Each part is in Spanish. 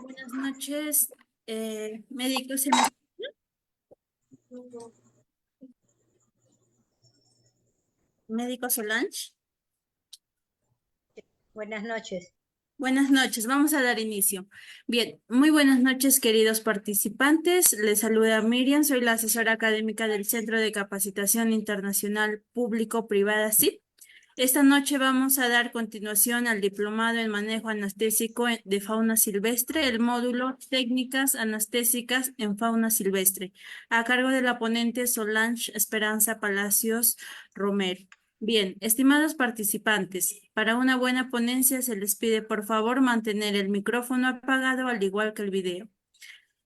Buenas noches, médicos. ¿Se me escucha? Médico Solange. Buenas noches. Buenas noches, vamos a dar inicio. Bien, muy buenas noches, queridos participantes. Les saluda Miriam, soy la asesora académica del Centro de Capacitación Internacional Público-Privada, ¿sí? Esta noche vamos a dar continuación al diplomado en manejo anestésico de fauna silvestre, el módulo Técnicas anestésicas en fauna silvestre, a cargo de la ponente Solange Esperanza Palacios Romero. Bien, estimados participantes, para una buena ponencia se les pide por favor mantener el micrófono apagado al igual que el video.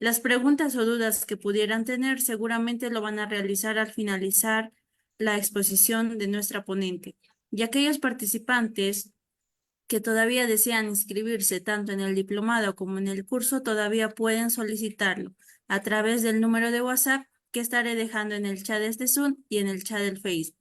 Las preguntas o dudas que pudieran tener seguramente lo van a realizar al finalizar la exposición de nuestra ponente. Y aquellos participantes que todavía desean inscribirse tanto en el diplomado como en el curso todavía pueden solicitarlo a través del número de WhatsApp que estaré dejando en el chat de este Zoom y en el chat del Facebook.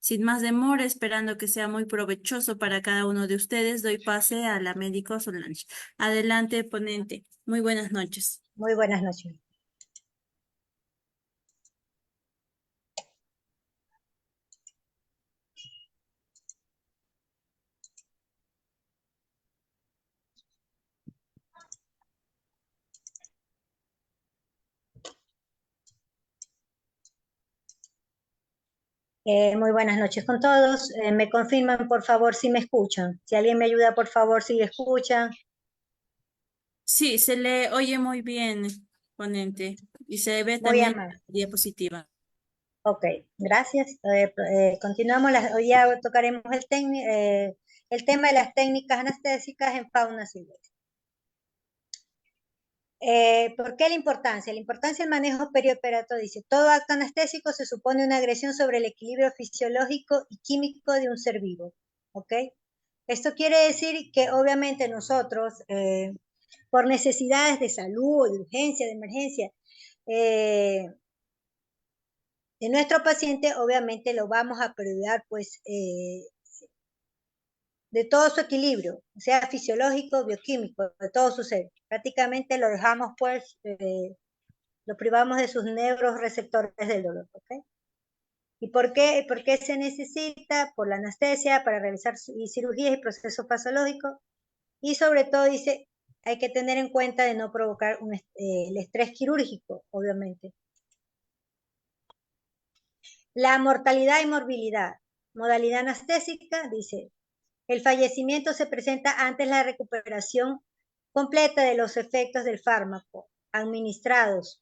Sin más demora, esperando que sea muy provechoso para cada uno de ustedes, doy pase a la médico Solange. Adelante, ponente. Muy buenas noches. Muy buenas noches. Muy buenas noches con todos. Me confirman, por favor, si me escuchan. Si alguien me ayuda, por favor, si escuchan. Sí, se le oye muy bien, ponente, y se ve Muy también amable. la diapositiva. Ok, gracias. Continuamos. Hoy ya tocaremos el tema de las técnicas anestésicas en fauna silvestre. ¿Por qué la importancia? La importancia del manejo perioperatorio dice, todo acto anestésico se supone una agresión sobre el equilibrio fisiológico y químico de un ser vivo. ¿Ok? Esto quiere decir que obviamente nosotros, por necesidades de salud, de urgencia, de emergencia, de nuestro paciente, obviamente lo vamos a privar, pues, de todo su equilibrio, sea fisiológico, bioquímico, de todo su ser. Prácticamente lo dejamos, pues, lo privamos de sus neuroreceptores del dolor, ¿ok? ¿Y por qué se necesita? Por la anestesia, para realizar cirugías y procesos patológicos, y sobre todo dice, hay que tener en cuenta de no provocar el estrés quirúrgico, obviamente. La mortalidad y morbilidad. Modalidad anestésica, dice, el fallecimiento se presenta antes de la recuperación completa de los efectos del fármaco administrados.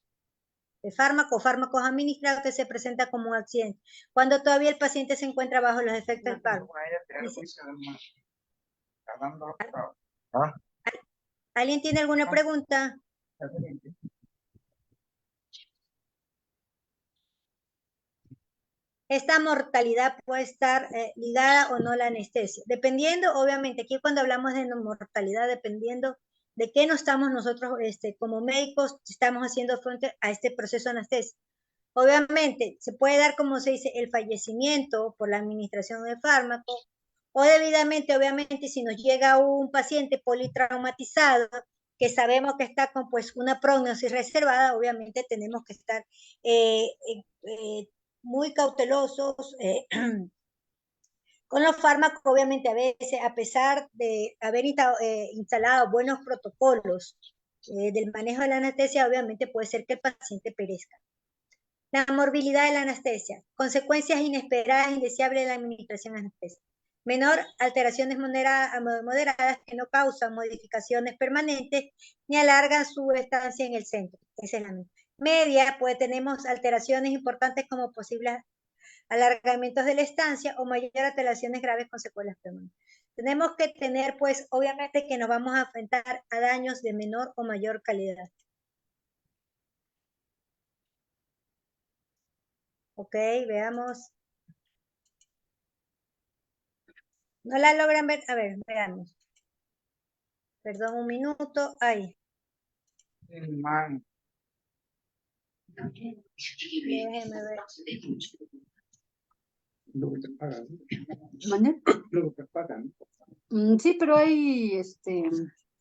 El fármaco o fármacos administrados que se presenta como un accidente, cuando todavía el paciente se encuentra bajo los efectos del fármaco. Dice, ¿alguien tiene alguna pregunta? Esta mortalidad puede estar ligada o no a la anestesia, dependiendo, obviamente, aquí cuando hablamos de mortalidad, dependiendo de qué no estamos nosotros como médicos, estamos haciendo frente a este proceso de anestesia. Obviamente, se puede dar, como se dice, el fallecimiento por la administración del fármaco, o debidamente, obviamente, si nos llega un paciente politraumatizado, que sabemos que está con pues una prognosis reservada, obviamente tenemos que estar muy cautelosos con los fármacos, obviamente a veces, a pesar de haber instalado buenos protocolos del manejo de la anestesia, obviamente puede ser que el paciente perezca. La morbilidad de la anestesia, consecuencias inesperadas e indeseables de la administración de anestesia. Menor, alteraciones moderadas que no causan modificaciones permanentes ni alargan su estancia en el centro. Esa es la media, pues tenemos alteraciones importantes como posibles alargamientos de la estancia o mayor alteraciones graves con secuelas permanentes. Tenemos que tener, pues, obviamente que nos vamos a enfrentar a daños de menor o mayor calidad. Ok, veamos. ¿No la logran ver? A ver, veamos. Perdón, un minuto. Ay. Déjeme ver. Luego te pagan. ¿Mande? Luego te pagan. Sí, pero hay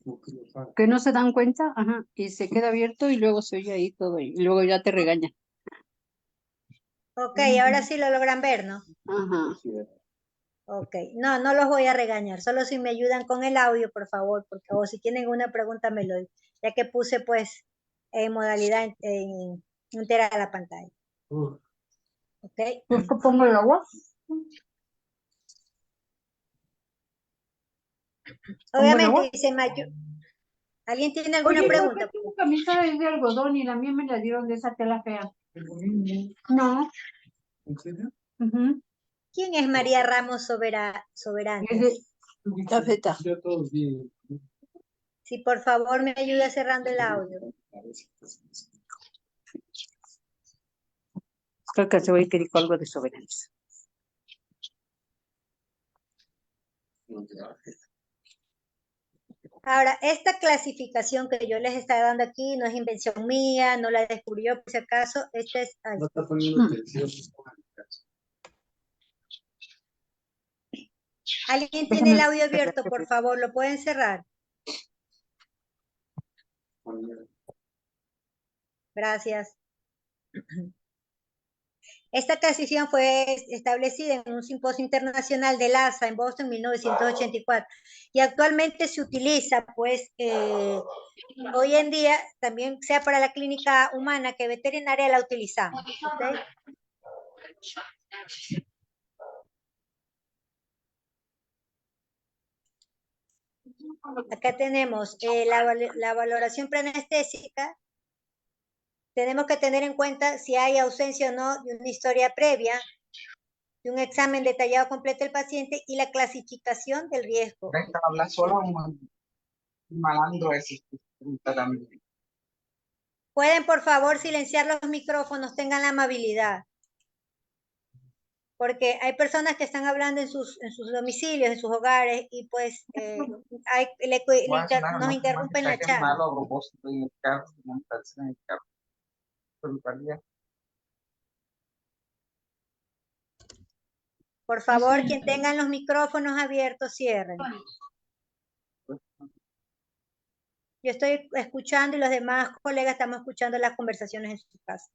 ¿Por qué lo pagan? que no se dan cuenta, ajá, y se queda abierto y luego se oye ahí todo y luego ya te regaña. Ok, ahora sí lo logran ver, ¿no? Ajá. Ok, no, no los voy a regañar, solo si me ayudan con el audio, por favor, porque, o si tienen una pregunta me lo, ya que puse pues en modalidad entera la pantalla. Ok, ¿Pues que pongo el agua? obviamente dice Mayo. ¿Alguien tiene alguna Oye, ¿por pregunta? qué tu camisa es de algodón y la mía me la dieron de esa tela fea? No. ¿En serio? Ujú. ¿Quién es María Ramos Es de Soberantes? cafeta. Ya todos bien. Si por favor me ayuda cerrando el audio. Creo que se ve que dijo algo de soberanos. Ahora, esta clasificación que yo les estoy dando aquí no es invención mía, no la descubrí yo por si acaso, esta es... ay, No está poniendo atención. ¿alguien tiene Déjame el audio ver, abierto? Por favor, ¿lo pueden cerrar? Gracias. Esta clasificación fue establecida en un simposio internacional de LASA en Boston en 1984 y actualmente se utiliza, pues, hoy en día, también sea para la clínica humana que veterinaria la utilizamos. ¿Okay? Acá tenemos la valoración preanestésica. Tenemos que tener en cuenta si hay ausencia o no de una historia previa, de un examen detallado completo del paciente y la clasificación del riesgo. Habla solo malandro ese también. Pueden, por favor, silenciar los micrófonos, tengan la amabilidad. Porque hay personas que están hablando en sus domicilios, en sus hogares, y pues nos interrumpen la charla. Malo a propósito en el carro, montarse en el carro. Por favor, quien tengan los micrófonos abiertos, cierren. Yo estoy escuchando y los demás colegas estamos escuchando las conversaciones en su casa.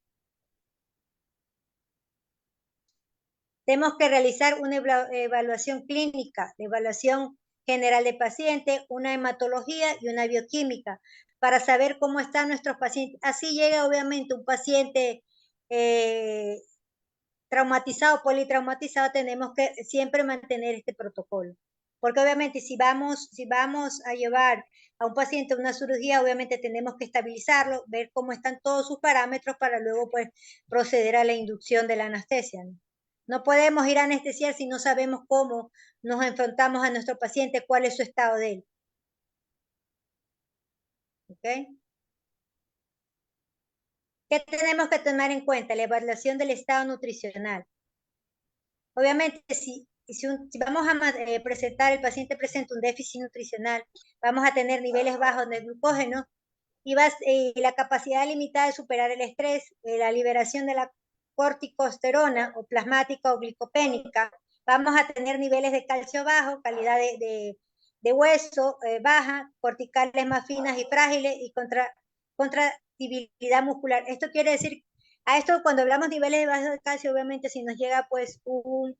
Tenemos que realizar una evaluación clínica, la evaluación general de paciente, una hematología y una bioquímica para saber cómo están nuestros pacientes. Así llega obviamente un paciente traumatizado, politraumatizado, tenemos que siempre mantener este protocolo. Porque obviamente si vamos a llevar a un paciente a una cirugía, obviamente tenemos que estabilizarlo, ver cómo están todos sus parámetros para luego pues proceder a la inducción de la anestesia, ¿no? No podemos ir a anestesiar si no sabemos cómo nos enfrentamos a nuestro paciente, cuál es su estado de él. ¿Ok? ¿Qué tenemos que tomar en cuenta? La evaluación del estado nutricional. Obviamente, si vamos a presentar, el paciente presenta un déficit nutricional, vamos a tener niveles bajos de glucógeno y la capacidad limitada de superar el estrés, la liberación de la corticosterona o plasmática o glicopénica, vamos a tener niveles de calcio bajo, calidad de hueso baja, corticales más finas y frágiles y contractibilidad muscular. Esto quiere decir, a esto cuando hablamos de niveles bajos de calcio, obviamente si nos llega pues un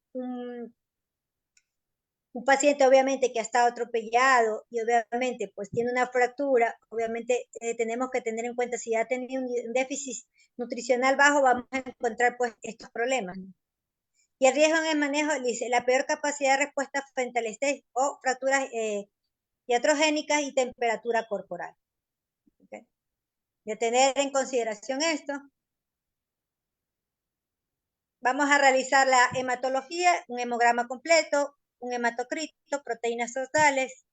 paciente obviamente que ha estado atropellado y obviamente pues tiene una fractura, obviamente tenemos que tener en cuenta si ha tenido un déficit nutricional bajo, vamos a encontrar pues estos problemas. Y el riesgo en el manejo, dice, la peor capacidad de respuesta frente al estrés o fracturas iatrogénicas y temperatura corporal. ¿Okay? De tener en consideración esto, vamos a realizar la hematología, un hemograma completo, un hematocrito, proteínas totales,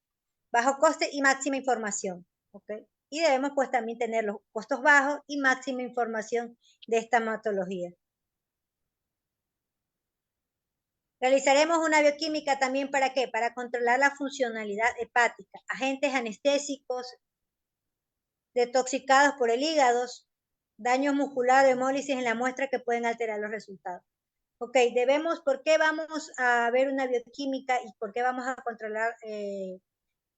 bajo coste y máxima información. ¿Okay? Y debemos pues también tener los costos bajos y máxima información de esta hematología. Realizaremos una bioquímica también ¿para qué? Para controlar la funcionalidad hepática, agentes anestésicos, detoxicados por el hígado, daños musculares, hemólisis en la muestra que pueden alterar los resultados. Ok, ¿por qué vamos a ver una bioquímica y por qué vamos a controlar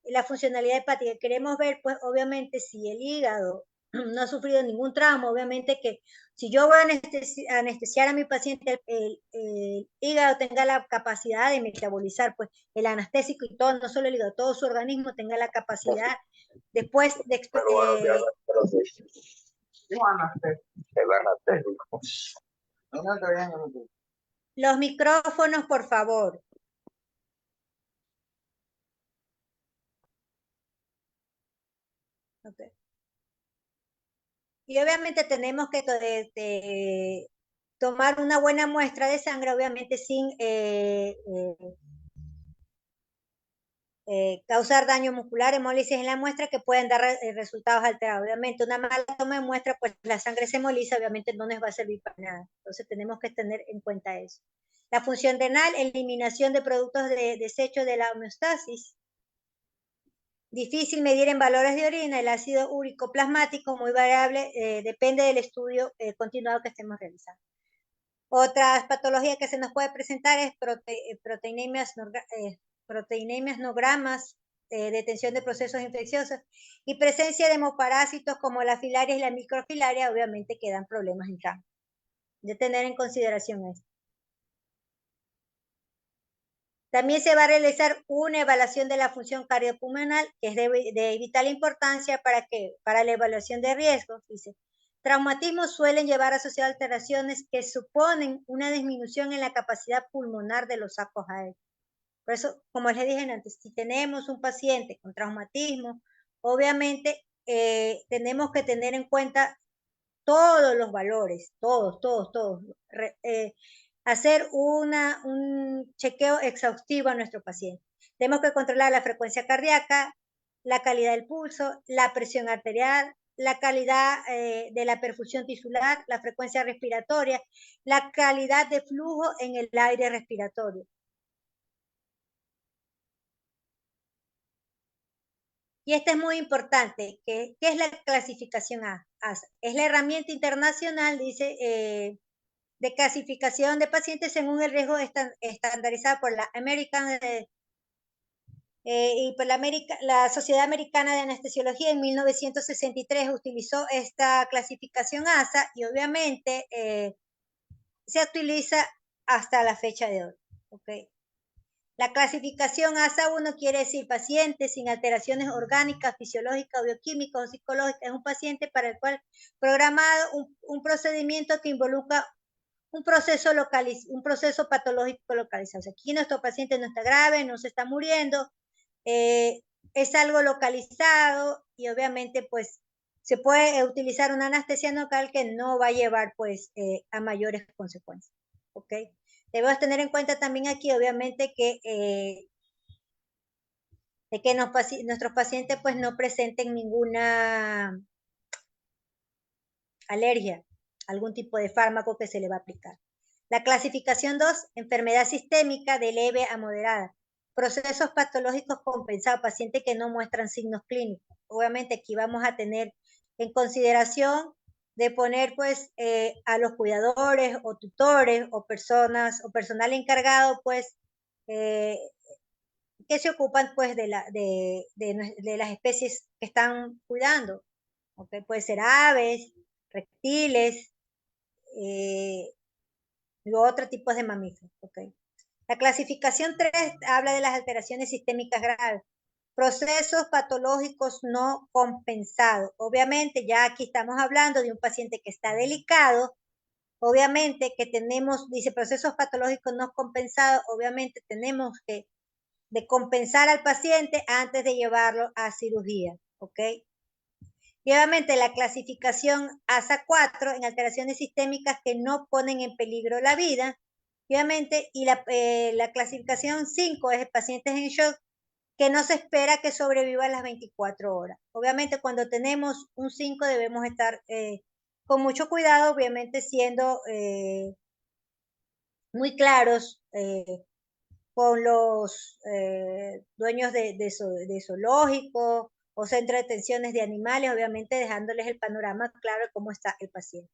la funcionalidad hepática? Queremos ver, pues, obviamente, si el hígado no ha sufrido ningún trauma, obviamente que si yo voy a anestesiar a mi paciente, el hígado tenga la capacidad de metabolizar, pues, el anestésico y todo, no solo el hígado, todo su organismo tenga la capacidad después de... Los micrófonos, por favor. Okay. Y obviamente tenemos que tomar una buena muestra de sangre, obviamente sin causar daño muscular, hemólisis en la muestra que pueden dar resultados alterados. Obviamente una mala toma de muestra, pues la sangre se hemoliza, obviamente no nos va a servir para nada. Entonces tenemos que tener en cuenta eso. La función renal, eliminación de productos de desecho de la homeostasis. Difícil medir en valores de orina, el ácido úrico plasmático, muy variable, depende del estudio continuado que estemos realizando. Otras patologías que se nos puede presentar es proteinemias no gramas, detención de procesos infecciosos y presencia de hemoparásitos como la filaria y la microfilaria, obviamente que dan problemas en campo. De tener en consideración esto. También se va a realizar una evaluación de la función cardiopulmonar, que es de vital importancia para la evaluación de riesgos. Dice, traumatismos suelen llevar asociados alteraciones que suponen una disminución en la capacidad pulmonar de los sacos aéreos. Por eso, como les dije antes, si tenemos un paciente con traumatismo, obviamente tenemos que tener en cuenta todos los valores, todos. Hacer un chequeo exhaustivo a nuestro paciente. Tenemos que controlar la frecuencia cardíaca, la calidad del pulso, la presión arterial, la calidad de la perfusión tisular, la frecuencia respiratoria, la calidad de flujo en el aire respiratorio. Y este es muy importante, ¿qué es la clasificación ASA? Es la herramienta internacional, dice, de clasificación de pacientes según el riesgo estandarizado por la American y por la Sociedad Americana de Anestesiología en 1963 utilizó esta clasificación ASA y obviamente se utiliza hasta la fecha de hoy. ¿Okay? La clasificación ASA 1 quiere decir paciente sin alteraciones orgánicas, fisiológicas, bioquímicas o psicológicas. Es un paciente para el cual programado un procedimiento que involucra un proceso patológico localizado. O sea, aquí nuestro paciente no está grave, no se está muriendo, es algo localizado y obviamente pues se puede utilizar una anestesia local que no va a llevar pues a mayores consecuencias. ¿Ok? Debemos tener en cuenta también aquí obviamente que nuestros pacientes pues no presenten ninguna alergia, algún tipo de fármaco que se le va a aplicar. La clasificación 2, enfermedad sistémica de leve a moderada. Procesos patológicos compensados, pacientes que no muestran signos clínicos. Obviamente aquí vamos a tener en consideración de poner pues a los cuidadores o tutores o personas o personal encargado pues que se ocupan pues de las especies que están cuidando. ¿Okay? Puede ser aves, reptiles, y otros tipos de mamíferos. ¿Okay? La clasificación 3 habla de las alteraciones sistémicas graves. Procesos patológicos no compensados. Obviamente, ya aquí estamos hablando de un paciente que está delicado. Obviamente que tenemos, dice, procesos patológicos no compensados. Obviamente tenemos que de compensar al paciente antes de llevarlo a cirugía. ¿Ok? Y obviamente la clasificación ASA 4 en alteraciones sistémicas que no ponen en peligro la vida. Y obviamente, y la clasificación 5 es pacientes en shock que no se espera que sobrevivan las 24 horas. Obviamente cuando tenemos un 5 debemos estar con mucho cuidado, obviamente siendo muy claros con los dueños de zoológicos o centro de detenciones de animales, obviamente dejándoles el panorama claro de cómo está el paciente.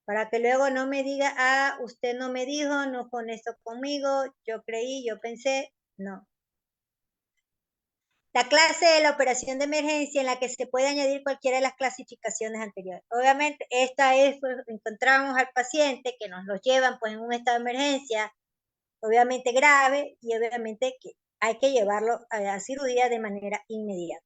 Para que luego no me diga, ah, usted no me dijo, no fue honesto conmigo, yo creí, yo pensé, no. La clase de la operación de emergencia en la que se puede añadir cualquiera de las clasificaciones anteriores. Obviamente, esta es, pues, encontramos al paciente que nos lo llevan pues en un estado de emergencia, obviamente grave, y obviamente que hay que llevarlo a la cirugía de manera inmediata.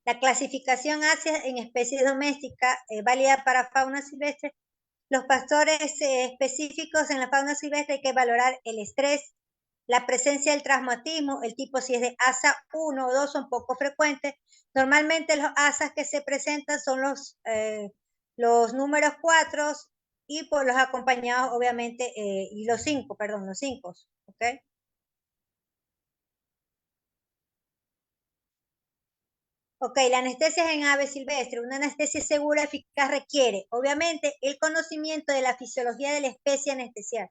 La clasificación ASIA en especies domésticas es válida para fauna silvestre. Los factores específicos en la fauna silvestre hay que valorar el estrés, la presencia del traumatismo, el tipo si es de ASA 1 o 2 son poco frecuentes. Normalmente los ASAs que se presentan son los números 4 y por los acompañados obviamente, y los 5, perdón, los 5, ¿ok? Ok, la anestesia en ave silvestre. Una anestesia segura, eficaz, requiere, obviamente, el conocimiento de la fisiología de la especie anestesiada.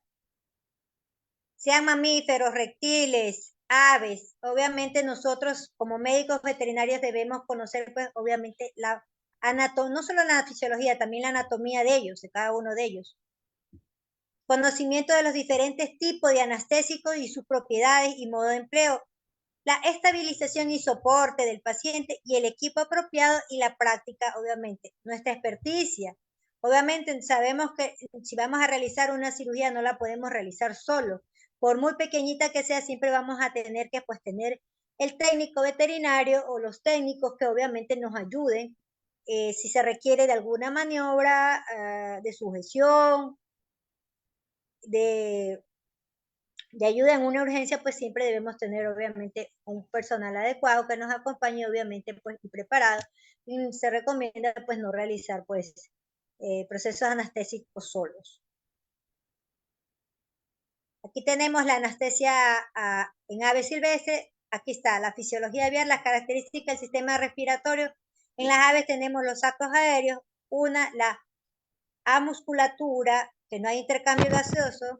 Sean mamíferos, reptiles, aves. Obviamente nosotros como médicos veterinarios debemos conocer, pues, obviamente, la anatomía, no solo la fisiología, también la anatomía de ellos, de cada uno de ellos. Conocimiento de los diferentes tipos de anestésicos y sus propiedades y modo de empleo. La estabilización y soporte del paciente y el equipo apropiado y la práctica, obviamente. Nuestra experticia. Obviamente sabemos que si vamos a realizar una cirugía no la podemos realizar solo. Por muy pequeñita que sea, siempre vamos a tener que pues tener el técnico veterinario o los técnicos que obviamente nos ayuden si se requiere de alguna maniobra de sujeción, de ayuda en una urgencia, pues siempre debemos tener obviamente un personal adecuado que nos acompañe, obviamente, pues y preparado. Y se recomienda pues no realizar pues procesos anestésicos solos. Aquí tenemos la anestesia en ave silvestre. Aquí está la fisiología aviar, las características del sistema respiratorio. En las aves tenemos los sacos aéreos, la amusculatura, que no hay intercambio gaseoso.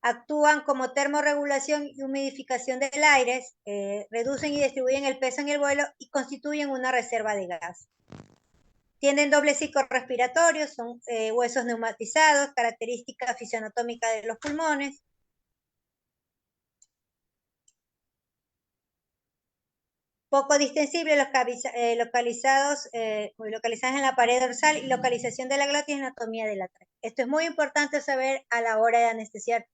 Actúan como termorregulación y humidificación del aire, reducen y distribuyen el peso en el vuelo y constituyen una reserva de gas. Tienen doble ciclo respiratorio, son huesos neumatizados, característica fisioanatómica de los pulmones. Poco distensibles, localizados en la pared dorsal y localización de la glotis y anatomía de la tráquea. Esto es muy importante saber a la hora de anestesiar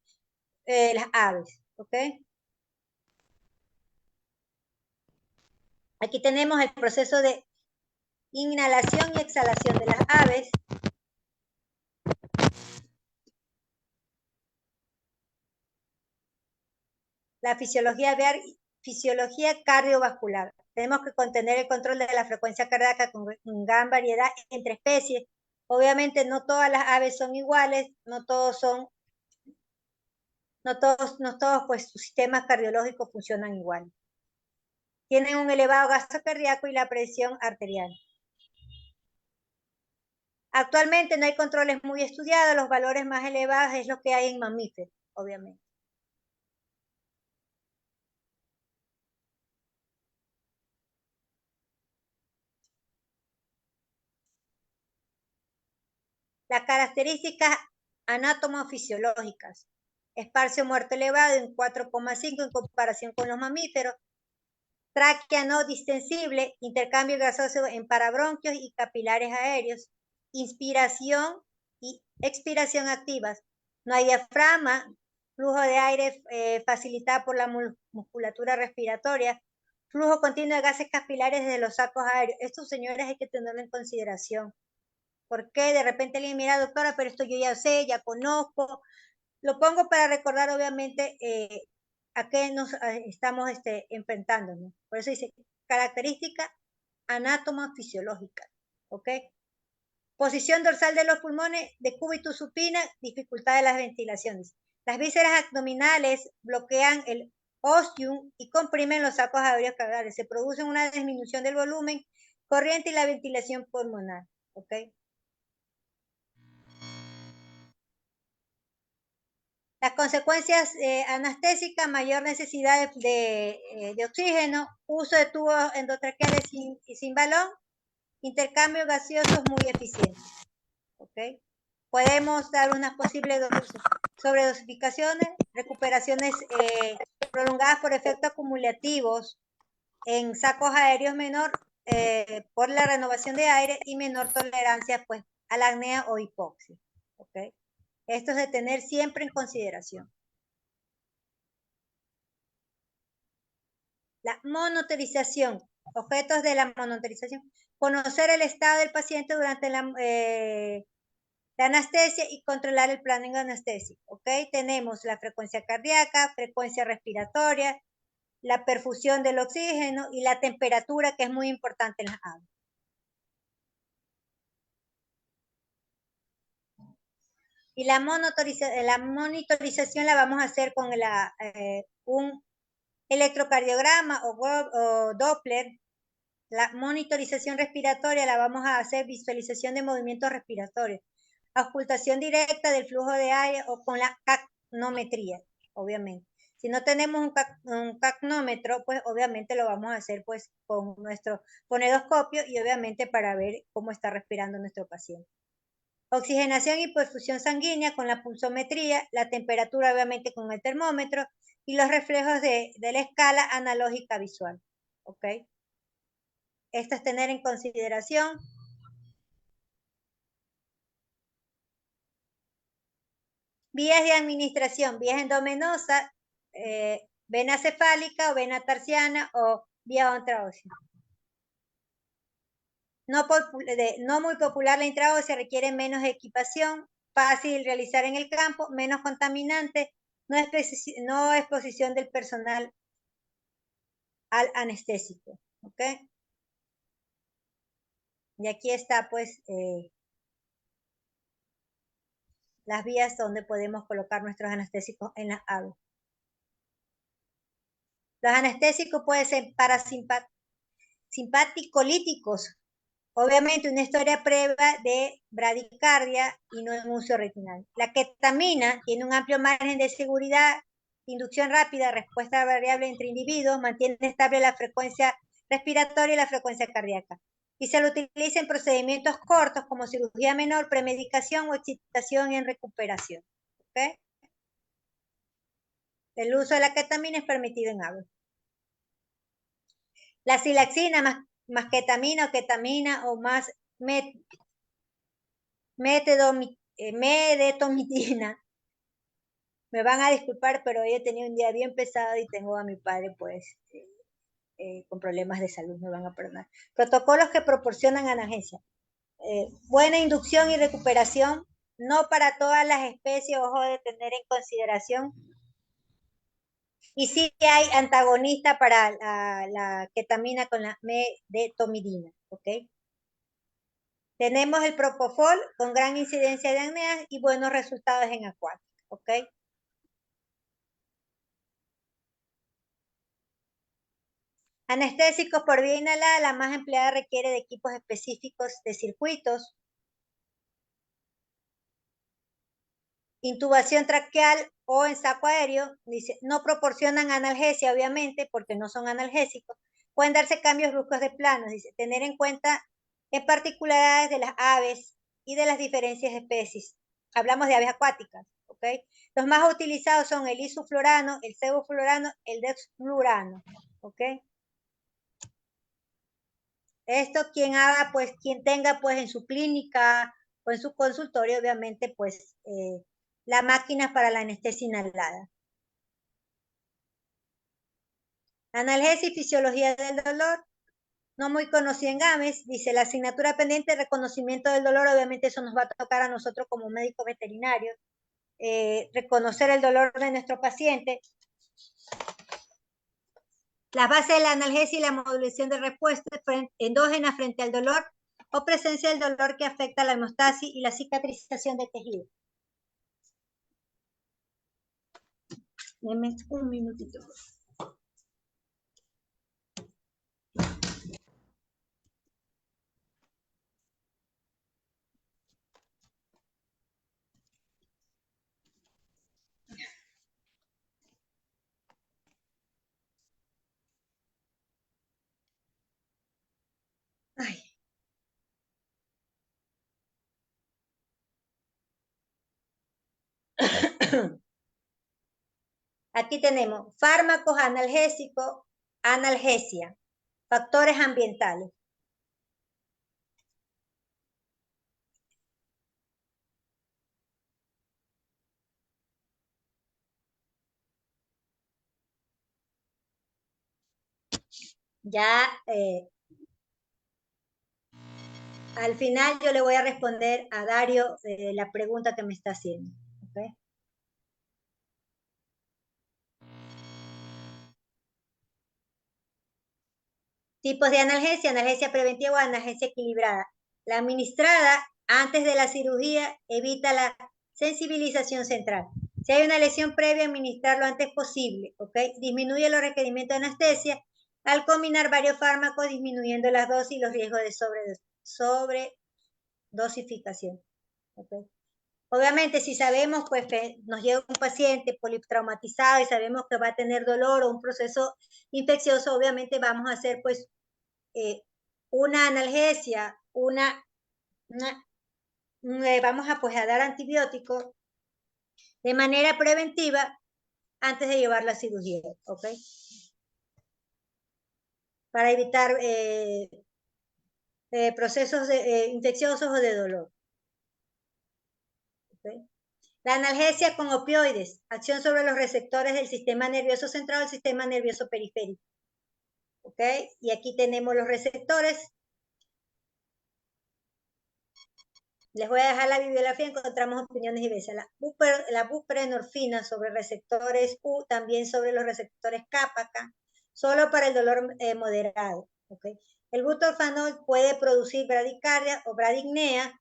las aves, ¿ok? Aquí tenemos el proceso de inhalación y exhalación de las aves. La fisiología cardiovascular. Tenemos que contener el control de la frecuencia cardíaca con gran variedad entre especies. Obviamente no todas las aves son iguales, no todos pues sus sistemas cardiológicos funcionan igual. Tienen un elevado gasto cardíaco y la presión arterial. Actualmente no hay controles muy estudiados, los valores más elevados es lo que hay en mamíferos, obviamente. Las características anatomofisiológicas. Espacio muerto elevado en 4,5 en comparación con los mamíferos. Tráquea no distensible, intercambio gaseoso en parabronquios y capilares aéreos. Inspiración y expiración activas. No hay diafragma, flujo de aire facilitado por la musculatura respiratoria. Flujo continuo de gases capilares desde los sacos aéreos. Estos, señores, hay que tenerlo en consideración. ¿Por qué? De repente alguien mira, doctora, pero esto yo ya sé, ya conozco. Lo pongo para recordar, obviamente, a qué nos estamos enfrentándonos. Por eso dice, característica anátomo-fisiológica, ¿ok? Posición dorsal de los pulmones, decúbito supina, dificultad de las ventilaciones. Las vísceras abdominales bloquean el ostium y comprimen los sacos aéreos caudales. Se produce una disminución del volumen corriente y la ventilación pulmonar, ¿ok? Las consecuencias anestésicas, mayor necesidad de oxígeno, uso de tubos endotraqueales sin balón, intercambio gaseosos muy eficiente. ¿Ok? Podemos dar unas posibles sobredosificaciones, recuperaciones prolongadas por efectos acumulativos en sacos aéreos menor por la renovación de aire y menor tolerancia pues a la apnea o hipoxia. ¿Ok? Esto es de tener siempre en consideración. La monitorización, objetos de la monitorización, conocer el estado del paciente durante la anestesia y controlar el planning anestésico, ¿ok? Tenemos la frecuencia cardíaca, frecuencia respiratoria, la perfusión del oxígeno y la temperatura, que es muy importante en las aguas. Y la monitorización la vamos a hacer con un electrocardiograma o Doppler. La monitorización respiratoria la vamos a hacer visualización de movimientos respiratorios, auscultación directa del flujo de aire o con la capnometría, obviamente. Si no tenemos un capnómetro, pues obviamente lo vamos a hacer pues con nuestro fonendoscopio y obviamente para ver cómo está respirando nuestro paciente. Oxigenación y perfusión sanguínea con la pulsometría, la temperatura obviamente con el termómetro y los reflejos de la escala analógica visual. ¿Ok? Esto es tener en consideración. Vías de administración, vías endovenosa, vena cefálica o vena tarsiana o vía intraósea. No muy popular la intraósea, requiere menos equipación, fácil realizar en el campo, menos contaminante, no exposición del personal al anestésico. ¿Ok? Y aquí está pues las vías donde podemos colocar nuestros anestésicos en las aguas. Los anestésicos pueden ser simpaticolíticos. Obviamente una historia previa de bradicardia y no en uso retinal. La ketamina tiene un amplio margen de seguridad, inducción rápida, respuesta variable entre individuos, mantiene estable la frecuencia respiratoria y la frecuencia cardíaca. Y se lo utiliza en procedimientos cortos como cirugía menor, premedicación o excitación en recuperación. ¿Okay? El uso de la ketamina es permitido en agua. La silaxina más ketamina o ketamina o más medetomidina. Me van a disculpar, pero hoy he tenido un día bien pesado y tengo a mi padre pues con problemas de salud, me van a perdonar. Protocolos que proporcionan analgesia. Buena inducción y recuperación, no para todas las especies, ojo de tener en consideración. Y sí hay antagonista para la ketamina con la medetomidina, ¿ok? Tenemos el propofol con gran incidencia de apneas y buenos resultados en acuática, ¿ok? Anestésicos por vía inhalada, la más empleada requiere de equipos específicos de circuitos. Intubación traqueal o en saco aéreo, dice, no proporcionan analgesia, obviamente, porque no son analgésicos. Pueden darse cambios bruscos de planos, dice, tener en cuenta en particularidades de las aves y de las diferencias de especies. Hablamos de aves acuáticas, ¿ok? Los más utilizados son el isoflurano, el sevoflurano, el dexflurano, ¿ok? Esto quien haga, pues, quien tenga, pues, en su clínica o en su consultorio, obviamente, pues, la máquina para la anestesia inhalada. Analgesia y fisiología del dolor, no muy conocida en GAMES, dice la asignatura pendiente de reconocimiento del dolor, obviamente eso nos va a tocar a nosotros como médicos veterinarios, reconocer el dolor de nuestro paciente. Las bases de la analgesia y la modulación de respuesta endógena frente al dolor o presencia del dolor que afecta la hemostasis y la cicatrización de tejido. Deme un minutito. Aquí tenemos fármacos analgésicos, analgesia, factores ambientales. Ya al final yo le voy a responder a Dario la pregunta que me está haciendo. ¿Okay? Tipos de analgesia, analgesia preventiva o analgesia equilibrada. La administrada antes de la cirugía evita la sensibilización central. Si hay una lesión previa, administrarlo antes posible, ¿ok? Disminuye los requerimientos de anestesia al combinar varios fármacos, disminuyendo las dosis y los riesgos de sobredosificación, ¿ok? Obviamente, si sabemos pues que nos llega un paciente politraumatizado y sabemos que va a tener dolor o un proceso infeccioso, obviamente vamos a hacer pues una analgesia, vamos a pues a dar antibióticos de manera preventiva antes de llevar la cirugía, ¿ok? Para evitar procesos infecciosos o de dolor. ¿Okay? La analgesia con opioides, acción sobre los receptores del sistema nervioso central o el sistema nervioso periférico. ¿Ok? Y aquí tenemos los receptores. Les voy a dejar la bibliografía, encontramos opiniones diversas. La buprenorfina sobre receptores U, también sobre los receptores kappa, solo para el dolor moderado. ¿Okay? El butorfanol puede producir bradicardia o bradipnea.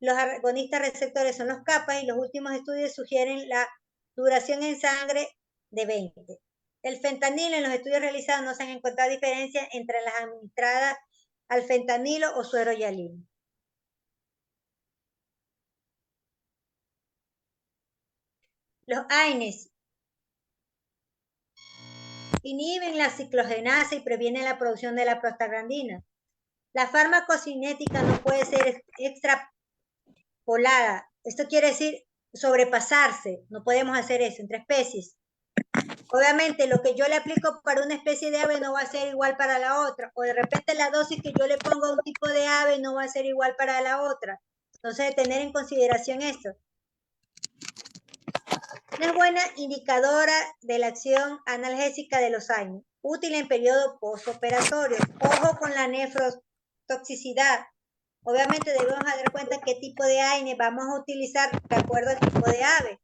Los agonistas receptores son los kappa y los últimos estudios sugieren la duración en sangre de 20. El fentanilo, en los estudios realizados no se han encontrado diferencias entre las administradas al fentanilo o suero hialino. Los AINES inhiben la ciclogenasa y previenen la producción de la prostaglandina. La farmacocinética no puede ser extrapolada. Esto quiere decir sobrepasarse. No podemos hacer eso entre especies. Obviamente lo que yo le aplico para una especie de ave no va a ser igual para la otra. O de repente la dosis que yo le pongo a un tipo de ave no va a ser igual para la otra. Entonces, tener en consideración esto. Una buena indicadora de la acción analgésica de los AINES, útil en periodo postoperatorio. Ojo con la nefrotoxicidad. Obviamente debemos dar cuenta qué tipo de AINES vamos a utilizar de acuerdo al tipo de ave.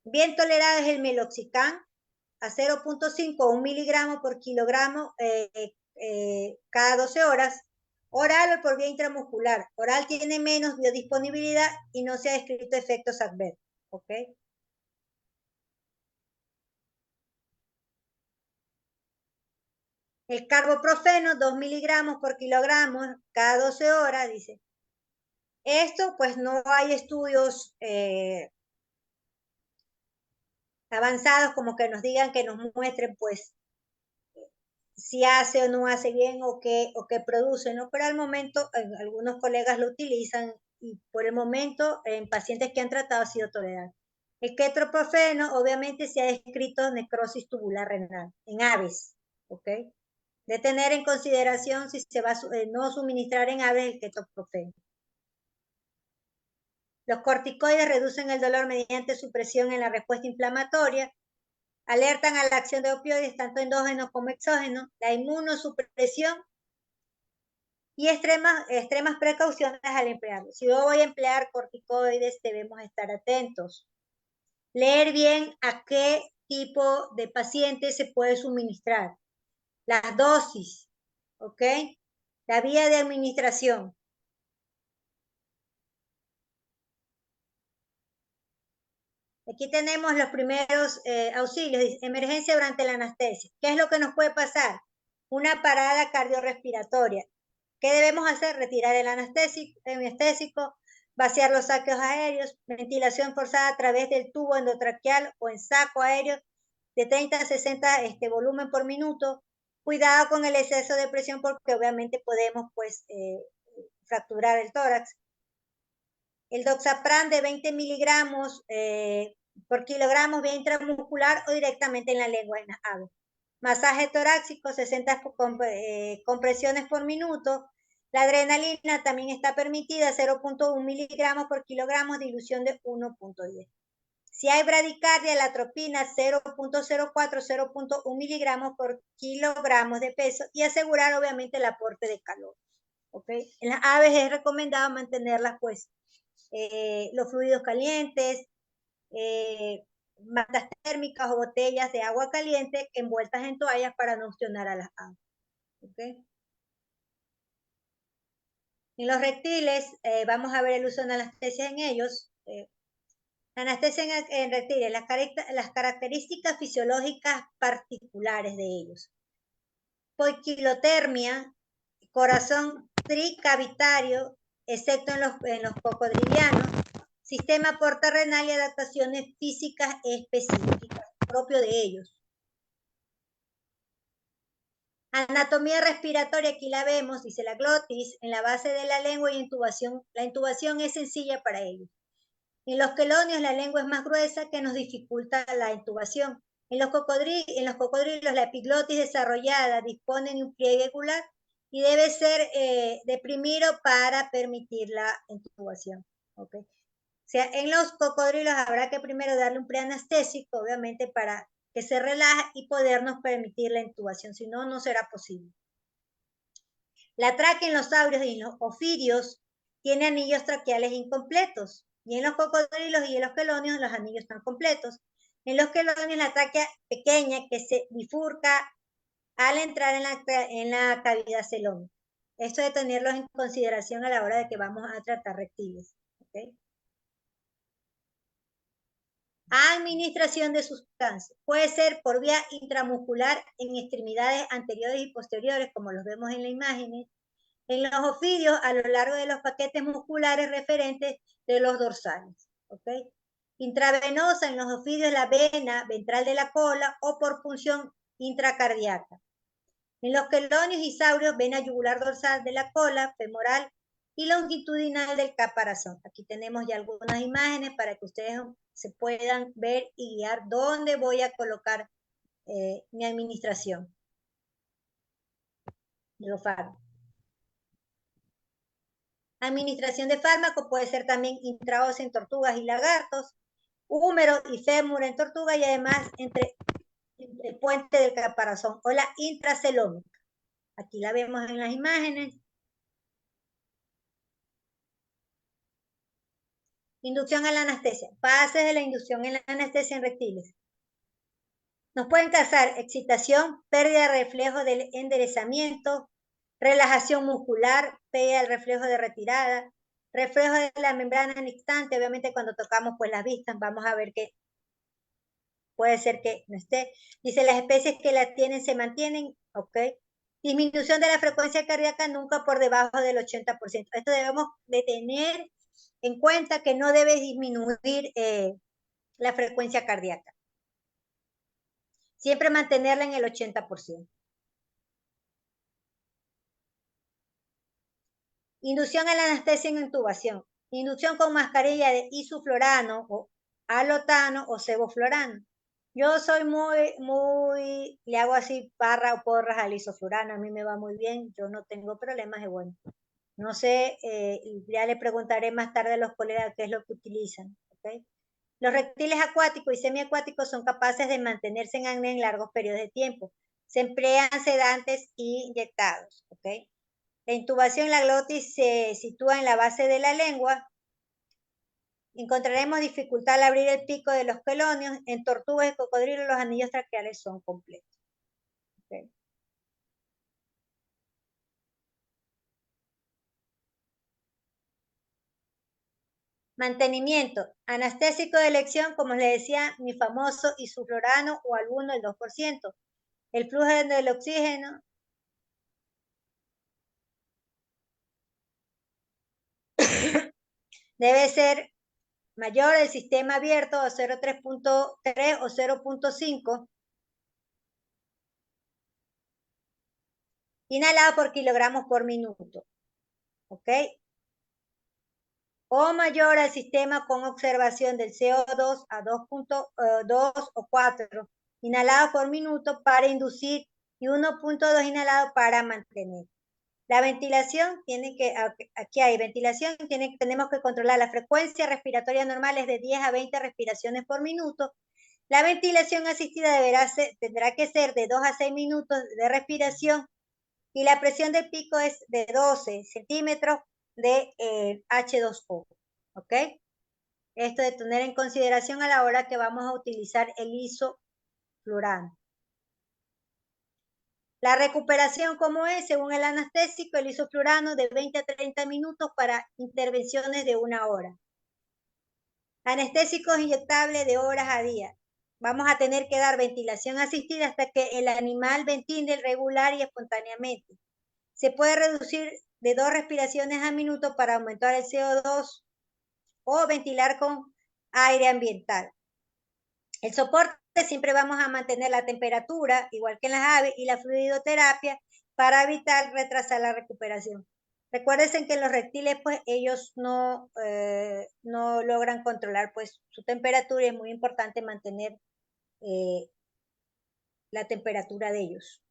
Bien tolerado es el meloxicam a 0.5 o 1 miligramo por kilogramo cada 12 horas. Oral o por vía intramuscular. Oral tiene menos biodisponibilidad y no se ha descrito efectos adversos. ¿Ok? El carboprofeno, 2 miligramos por kilogramo cada 12 horas, dice. Esto, pues no hay estudios avanzados como que nos digan, que nos muestren, pues, si hace o no hace bien o qué produce, ¿no? Pero al momento, algunos colegas lo utilizan y por el momento, en pacientes que han tratado, ha sido tolerante. El ketoprofeno, obviamente, se ha descrito necrosis tubular renal en aves, ¿ok? De tener en consideración si se va a no suministrar en aves el ketoprofeno. Los corticoides reducen el dolor mediante supresión en la respuesta inflamatoria, alertan a la acción de opioides tanto endógenos como exógenos, la inmunosupresión y extremas precauciones al emplearlo. Si yo voy a emplear corticoides, debemos estar atentos. Leer bien a qué tipo de paciente se puede suministrar. Las dosis, ¿ok? La vía de administración. Aquí tenemos los primeros auxilios. Emergencia durante la anestesia. ¿Qué es lo que nos puede pasar? Una parada cardiorrespiratoria. ¿Qué debemos hacer? Retirar el anestésico, vaciar los sacos aéreos, ventilación forzada a través del tubo endotraqueal o en saco aéreo de 30 a 60 volumen por minuto. Cuidado con el exceso de presión porque obviamente podemos pues fracturar el tórax. el doxapram de 20 miligramos por kilogramo vía intramuscular o directamente en la lengua en las aves. Masaje torácico, 60 compresiones por minuto. La adrenalina también está permitida, 0.1 miligramos por kilogramo, dilución de 1.10. Si hay bradicardia, la atropina 0.04, 0.1 miligramos por kilogramos de peso y asegurar obviamente el aporte de calor. ¿Okay? En las aves es recomendado mantenerlas pues los fluidos calientes, mantas térmicas o botellas de agua caliente envueltas en toallas para no opcionar a las aves. ¿Okay? En los reptiles, vamos a ver el uso de anestesia en ellos. Anestesia en reptiles, las características fisiológicas particulares de ellos. Poiquilotermia, corazón tricavitario, excepto en los cocodrilianos, sistema portarrenal y adaptaciones físicas específicas, propio de ellos. Anatomía respiratoria, aquí la vemos, dice la glotis, en la base de la lengua y intubación. La intubación es sencilla para ellos. En los quelonios la lengua es más gruesa que nos dificulta la intubación. En los cocodrilos la epiglotis desarrollada dispone de un pliegue ocular y debe ser deprimido para permitir la intubación. ¿Okay? O sea, en los cocodrilos habrá que primero darle un preanestésico, obviamente, para que se relaje y podernos permitir la intubación, si no, no será posible. La tráquea en los saurios y en los ofidios tiene anillos traqueales incompletos, y en los cocodrilos y en los quelonios los anillos están completos. En los quelonios la tráquea pequeña que se bifurca al entrar en la cavidad celómica. Esto de tenerlos en consideración a la hora de que vamos a tratar reptiles. ¿Okay? Administración de sustancias. Puede ser por vía intramuscular en extremidades anteriores y posteriores, como los vemos en la imagen. En los ofidios, a lo largo de los paquetes musculares referentes de los dorsales. ¿Okay? Intravenosa en los ofidios, la vena ventral de la cola o por punción intracardíaca. En los quelonios y saurios, vena yugular dorsal de la cola, femoral y longitudinal del caparazón. Aquí tenemos ya algunas imágenes para que ustedes se puedan ver y guiar dónde voy a colocar mi administración de los fármacos. Administración de fármacos puede ser también intraósea en tortugas y lagartos, húmero y fémur en tortuga y además entre el puente del caparazón o la intracelómica. Aquí la vemos en las imágenes. Inducción a la anestesia. Fases de la inducción en la anestesia en reptiles. Nos pueden causar excitación, pérdida de reflejo del enderezamiento, relajación muscular, pérdida del reflejo de retirada, reflejo de la membrana en instante. Obviamente cuando tocamos pues las vistas vamos a ver que puede ser que no esté. Dice, las especies que la tienen se mantienen, ¿ok? Disminución de la frecuencia cardíaca nunca por debajo del 80%. Esto debemos de tener en cuenta que no debe disminuir la frecuencia cardíaca. Siempre mantenerla en el 80%. Inducción a la anestesia en intubación. Inducción con mascarilla de isoflurano o alotano o sevoflurano. Yo soy le hago así barra o porras al isoflurano, a mí me va muy bien, yo no tengo problemas, y bueno. No sé, ya le preguntaré más tarde a los colegas qué es lo que utilizan. ¿Okay? Los reptiles acuáticos y semiacuáticos son capaces de mantenerse en apnea en largos periodos de tiempo. Se emplean sedantes y inyectados. ¿Okay? La intubación, la glotis se sitúa en la base de la lengua. Encontraremos dificultad al abrir el pico de los quelonios. En tortugas y cocodrilos los anillos traqueales son completos. ¿Okay? Mantenimiento. Anestésico de elección, como les decía, mi famoso isoflurano o alguno del 2%. El flujo del oxígeno. Debe ser mayor del sistema abierto a 0.3 o 0.5. Inhalado por kilogramos por minuto. ¿Ok? o mayor al sistema con observación del CO2 a 2.2 o 4 inhalados por minuto para inducir y 1.2 inhalados para mantener. La ventilación tiene que, aquí hay ventilación, tenemos que controlar la frecuencia respiratoria normal es de 10 a 20 respiraciones por minuto. La ventilación asistida tendrá que ser de 2 a 6 minutos de respiración y la presión del pico es de 12 centímetros de H2O. ¿Ok? Esto de tener en consideración a la hora que vamos a utilizar el isoflurano. La recuperación, ¿cómo es? Según el anestésico, el isoflurano de 20 a 30 minutos para intervenciones de 1 hora. Anestésicos inyectables de horas a día. Vamos a tener que dar ventilación asistida hasta que el animal ventile regular y espontáneamente. Se puede reducir de 2 respiraciones a minuto para aumentar el CO2 o ventilar con aire ambiental. El soporte siempre vamos a mantener la temperatura, igual que en las aves, y la fluidoterapia para evitar retrasar la recuperación. Recuérdense que los reptiles, pues, ellos no logran controlar, pues, su temperatura y es muy importante mantener la temperatura de ellos.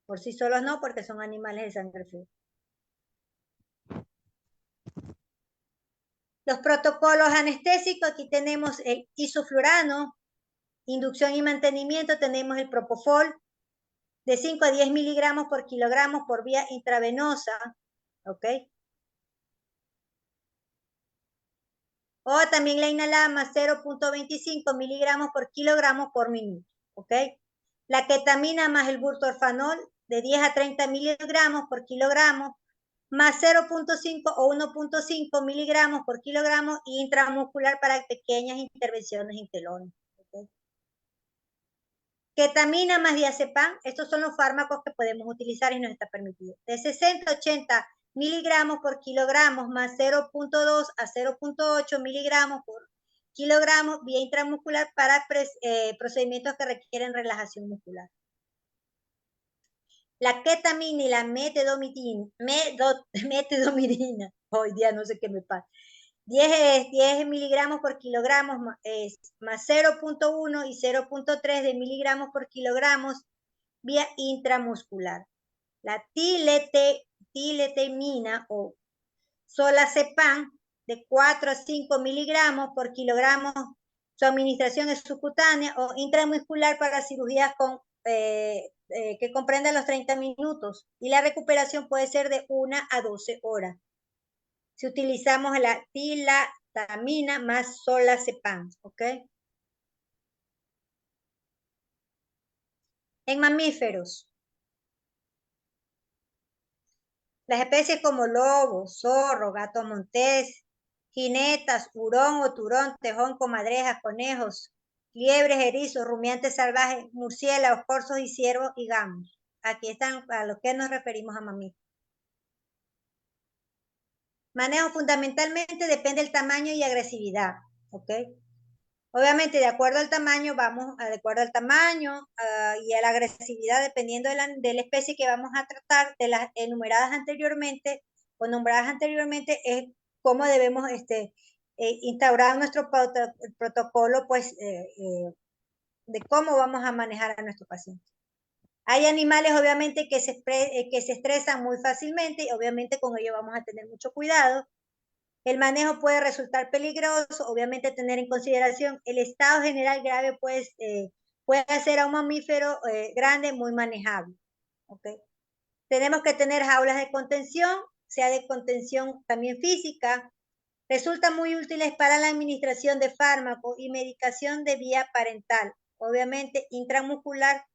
Por sí solos no, porque son animales de sangre fría. Los protocolos anestésicos, aquí tenemos el isoflurano, inducción y mantenimiento, tenemos el propofol, de 5 a 10 miligramos por kilogramo por vía intravenosa, ¿ok? O también la inhalada más 0.25 miligramos por kilogramo por minuto, ¿ok? La ketamina más el butorfanol de 10 a 30 miligramos por kilogramo, más 0.5 o 1.5 miligramos por kilogramo intramuscular para pequeñas intervenciones en telones. ¿Okay? Ketamina más diazepam, estos son los fármacos que podemos utilizar y nos está permitido. De 60 a 80 miligramos por kilogramo más 0.2 a 0.8 miligramos por kilogramo vía intramuscular para procedimientos que requieren relajación muscular. La ketamina y la metedomirina, hoy día no sé qué me pasa, 10 miligramos por kilogramo más 0.1 y 0.3 de miligramos por kilogramos vía intramuscular. La tiletemina o solazepam de 4 a 5 miligramos por kilogramo, su administración es subcutánea o intramuscular para cirugías que comprenda los 30 minutos y la recuperación puede ser de 1 a 12 horas. Si utilizamos la tilatamina más solazepam, ¿ok? En mamíferos, las especies como lobo, zorro, gato montés, jinetas, hurón o turón, tejón, comadrejas, conejos, liebres, erizos, rumiantes salvajes, murciélagos, corzos y ciervos y gamos. Aquí están a lo que nos referimos a mamíferos. Manejo fundamentalmente depende del tamaño y agresividad, ¿ok? Obviamente, de acuerdo al tamaño, y a la agresividad, dependiendo de la especie que vamos a tratar, de las enumeradas anteriormente o nombradas anteriormente, es cómo debemos instaurar nuestro protocolo, pues, de cómo vamos a manejar a nuestro paciente. Hay animales, obviamente, que se estresan muy fácilmente y obviamente con ello vamos a tener mucho cuidado. El manejo puede resultar peligroso, obviamente tener en consideración el estado general grave puede hacer a un mamífero grande muy manejable. ¿Okay? Tenemos que tener jaulas de contención, sea de contención también física. Resultan muy útiles para la administración de fármacos y medicación de vía parental, obviamente intramuscular,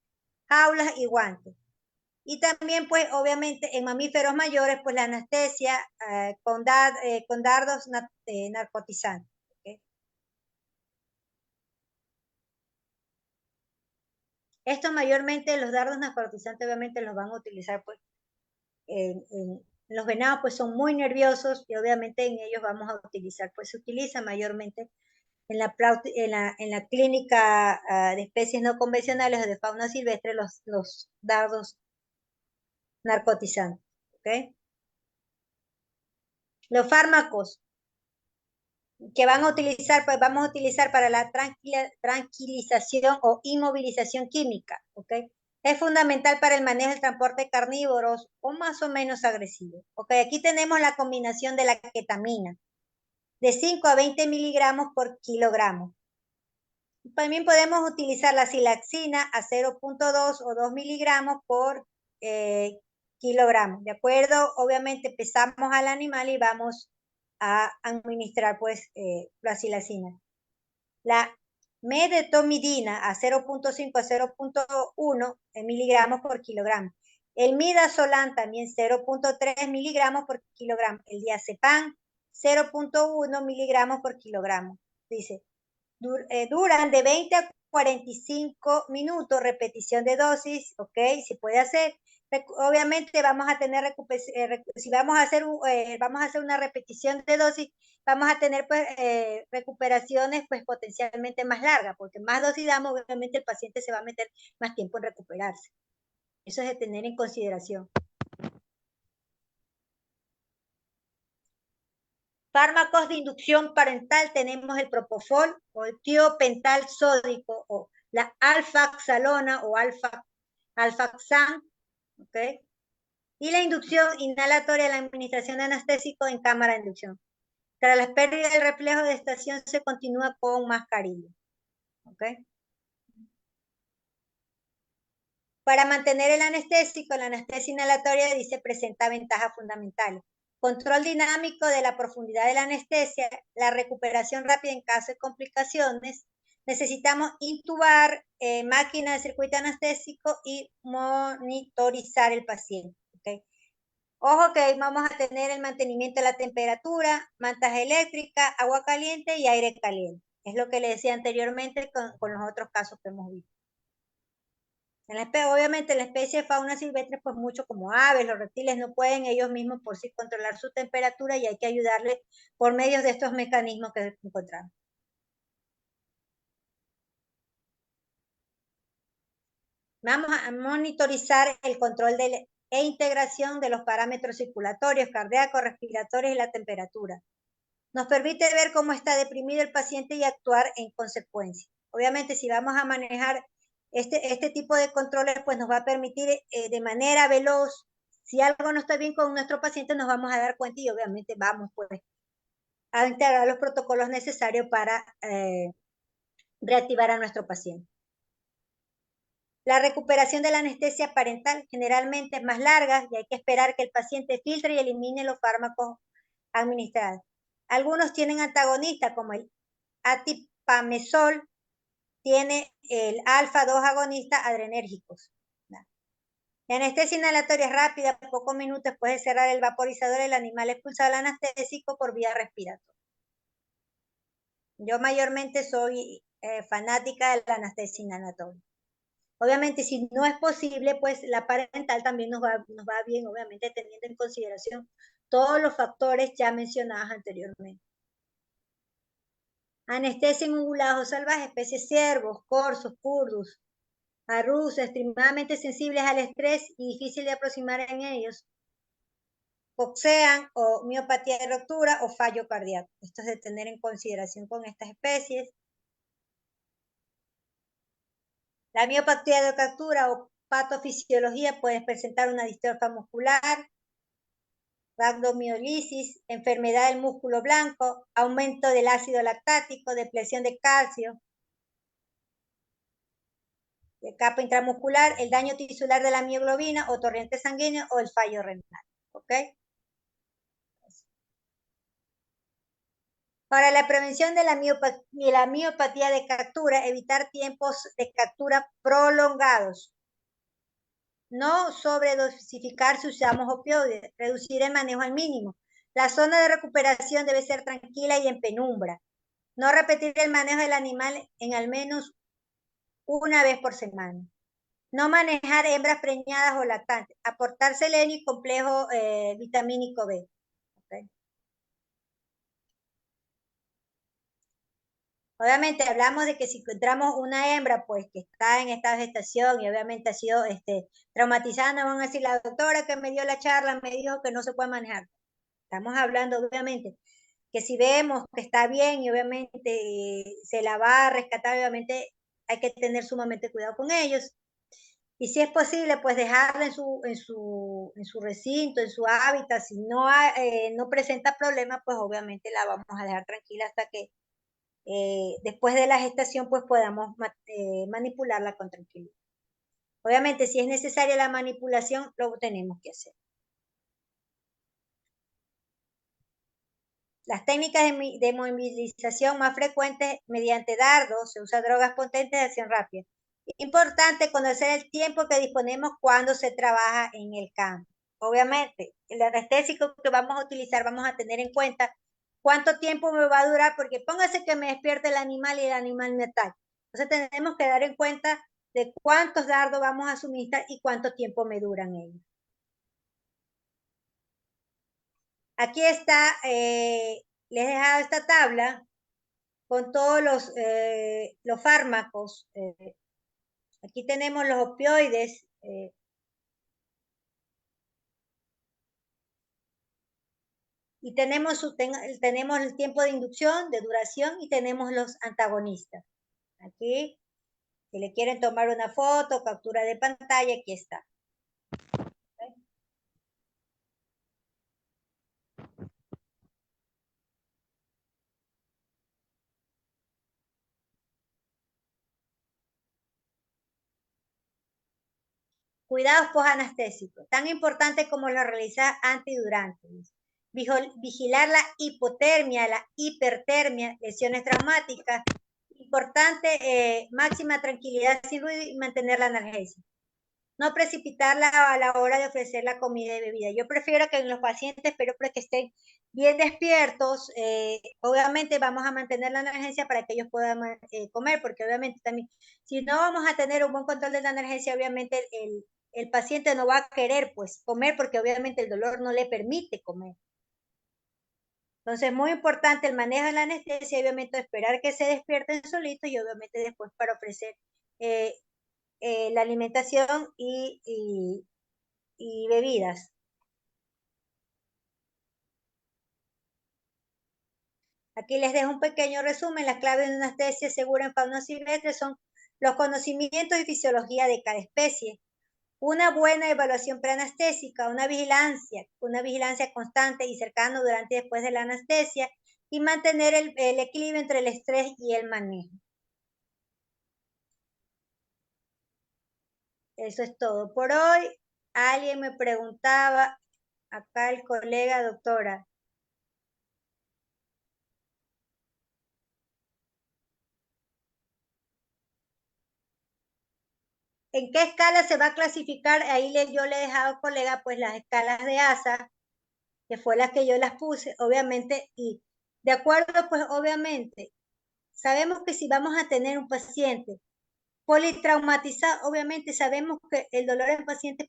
jaulas y guantes. Y también, pues, obviamente, en mamíferos mayores, pues, la anestesia con dardos narcotizantes. ¿Okay? Estos mayormente, los dardos narcotizantes, obviamente, los van a utilizar, pues, los venados, pues, son muy nerviosos y, obviamente, en ellos vamos a utilizar, pues, se utiliza mayormente en la clínica de especies no convencionales o de fauna silvestre los dardos narcotizantes. ¿Okay? Los fármacos que van a utilizar, pues vamos a utilizar para la tranquilización o inmovilización química, ¿ok? Es fundamental para el manejo del transporte de carnívoros o más o menos agresivos, ¿ok? Aquí tenemos la combinación de la ketamina, de 5 a 20 miligramos por kilogramo. También podemos utilizar la silaxina a 0.2 o 2 miligramos por kilogramo, ¿de acuerdo? Obviamente pesamos al animal y vamos a administrar pues la silaxina. La medetomidina a 0.5 a 0.1 miligramos por kilogramo. El midazolam también 0.3 miligramos por kilogramo. El diazepam 0.1 miligramos por kilogramo. Dice, duran de 20 a 45 minutos, repetición de dosis, ¿ok? Se puede hacer. Obviamente vamos a tener, si vamos a hacer una repetición de dosis, vamos a tener pues, recuperaciones pues potencialmente más largas, porque más dosis damos, obviamente el paciente se va a meter más tiempo en recuperarse. Eso es de tener en consideración. Fármacos de inducción parental tenemos el propofol o el tiopental sódico o la alfaxalona o alfaxan, ¿ok? Y la inducción inhalatoria, la administración de anestésico en cámara de inducción. Tras las pérdidas del reflejo de estación se continúa con mascarilla, ¿ok? Para mantener el anestésico, la anestesia inhalatoria dice presenta ventajas fundamentales. Control dinámico de la profundidad de la anestesia, la recuperación rápida en caso de complicaciones. Necesitamos intubar, máquina de circuito anestésico y monitorizar el paciente. ¿Okay? Ojo que vamos a tener el mantenimiento de la temperatura, mantas eléctricas, agua caliente y aire caliente. Es lo que le decía anteriormente con los otros casos que hemos visto. Obviamente la especie de fauna silvestre, pues mucho como aves, los reptiles no pueden ellos mismos por sí controlar su temperatura y hay que ayudarles por medio de estos mecanismos que encontramos. Vamos a monitorizar el control e integración de los parámetros circulatorios, cardíacos, respiratorios y la temperatura. Nos permite ver cómo está deprimido el paciente y actuar en consecuencia. Obviamente, si vamos a manejar este tipo de controles, pues nos va a permitir de manera veloz, si algo no está bien con nuestro paciente, nos vamos a dar cuenta y obviamente vamos pues a integrar los protocolos necesarios para reactivar a nuestro paciente. La recuperación de la anestesia parental generalmente es más larga y hay que esperar que el paciente filtre y elimine los fármacos administrados. Algunos tienen antagonistas como el atipamezol, tiene el alfa-2 agonista adrenérgicos. La anestesia inhalatoria es rápida, en pocos minutos puede cerrar el vaporizador, el animal expulsa el anestésico por vía respiratoria. Yo mayormente soy fanática de la anestesia inhalatoria. Obviamente, si no es posible, pues la parental también nos va bien, obviamente teniendo en consideración todos los factores ya mencionados anteriormente. Anestesia en ungulados salvajes, especies ciervos, corzos, purdus, arrus, extremadamente sensibles al estrés y difícil de aproximar en ellos. Coxean o miopatía de ruptura o fallo cardíaco. Esto es de tener en consideración con estas especies. La miopatía de ruptura o patofisiología puede presentar una distrofia muscular, rhabdomiolisis, enfermedad del músculo blanco, aumento del ácido lactático, depresión de calcio, de capa intramuscular, el daño tisular de la mioglobina o torrente sanguíneo o el fallo renal. ¿Ok? Para la prevención de la miopatía de captura, evitar tiempos de captura prolongados. No sobredosificar si usamos opioides, reducir el manejo al mínimo. La zona de recuperación debe ser tranquila y en penumbra. No repetir el manejo del animal en al menos una vez por semana. No manejar hembras preñadas o lactantes. Aportar selenio y complejo vitamínico B. ¿Okay? Obviamente hablamos de que si encontramos una hembra pues que está en esta gestación y obviamente ha sido traumatizada, nos van a decir, la doctora que me dio la charla me dijo que no se puede manejar. Estamos hablando obviamente que si vemos que está bien y obviamente se la va a rescatar, obviamente hay que tener sumamente cuidado con ellos. Y si es posible, pues dejarla en su recinto, en su hábitat. Si no presenta problemas, pues obviamente la vamos a dejar tranquila hasta que después de la gestación, pues podamos manipularla con tranquilidad. Obviamente, si es necesaria la manipulación, lo tenemos que hacer. Las técnicas de movilización más frecuentes mediante dardos, se usa drogas potentes de acción rápida. Importante conocer el tiempo que disponemos cuando se trabaja en el campo. Obviamente, el anestésico que vamos a utilizar, vamos a tener en cuenta cuánto tiempo me va a durar, porque póngase que me despierte el animal y el animal me ataque. Entonces tenemos que dar en cuenta de cuántos dardos vamos a suministrar y cuánto tiempo me duran ellos. Aquí está, les he dejado esta tabla con todos los fármacos. Aquí tenemos los opioides. Y tenemos el tiempo de inducción, de duración, y tenemos los antagonistas. Aquí, si le quieren tomar una foto, captura de pantalla, aquí está. ¿Okay? Cuidados posanestésicos, tan importantes como los realizados antes y durante. Vigilar la hipotermia, la hipertermia, lesiones traumáticas. Importante, máxima tranquilidad sin ruido y mantener la analgesia. No precipitarla a la hora de ofrecer la comida y bebida. Yo prefiero que en los pacientes, pero que estén bien despiertos, obviamente vamos a mantener la analgesia para que ellos puedan comer, porque obviamente también, si no vamos a tener un buen control de la analgesia, obviamente el paciente no va a querer pues comer, porque obviamente el dolor no le permite comer. Entonces, muy importante el manejo de la anestesia, obviamente esperar que se despierten solitos y obviamente después para ofrecer la alimentación y bebidas. Aquí les dejo un pequeño resumen. Las claves de una anestesia segura en fauna silvestre son los conocimientos y fisiología de cada especie, una buena evaluación preanestésica, una vigilancia constante y cercana durante y después de la anestesia, y mantener el equilibrio entre el estrés y el manejo. Eso es todo por hoy. Alguien me preguntaba, acá el colega, doctora, ¿en qué escala se va a clasificar? Ahí yo le he dejado, colega, pues las escalas de ASA, que fue las que yo las puse, obviamente, y de acuerdo, pues obviamente, sabemos que si vamos a tener un paciente politraumatizado, obviamente sabemos que el dolor en pacientes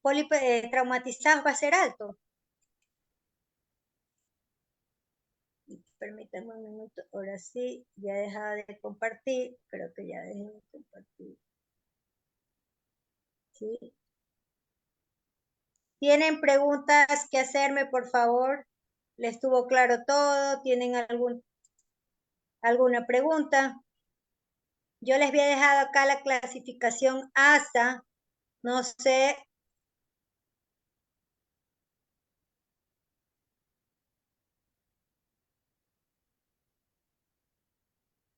politraumatizados va a ser alto. Permítanme un minuto, ahora sí, ya he dejado de compartir, creo que ya dejé de compartir. ¿Sí? ¿Tienen preguntas que hacerme, por favor? ¿Les estuvo claro todo? ¿Tienen alguna pregunta? Yo les había dejado acá la clasificación ASA. No sé.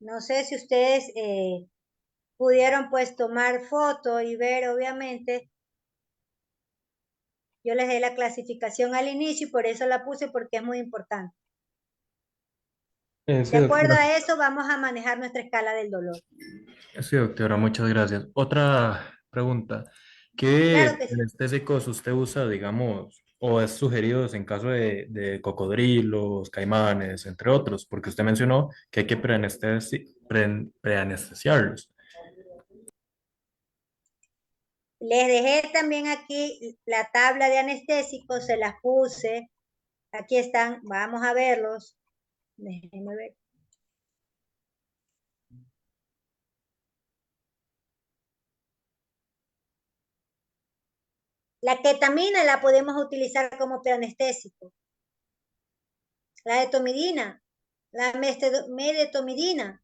No sé si ustedes pudieron pues tomar foto y ver, obviamente. Yo les di la clasificación al inicio y por eso la puse porque es muy importante. Sí, De acuerdo doctora. a eso vamos a manejar nuestra escala del dolor. Sí, doctora, muchas gracias. Otra pregunta. ¿Qué Claro que sí. anestésicos usted usa, digamos, o es sugerido en caso de cocodrilos, caimanes, entre otros? Porque usted mencionó que hay que preanestesiarlos. Les dejé también aquí la tabla de anestésicos, se las puse. Aquí están, vamos a verlos. Déjenme ver. La ketamina la podemos utilizar como preanestésico. la etomidina, la medetomidina,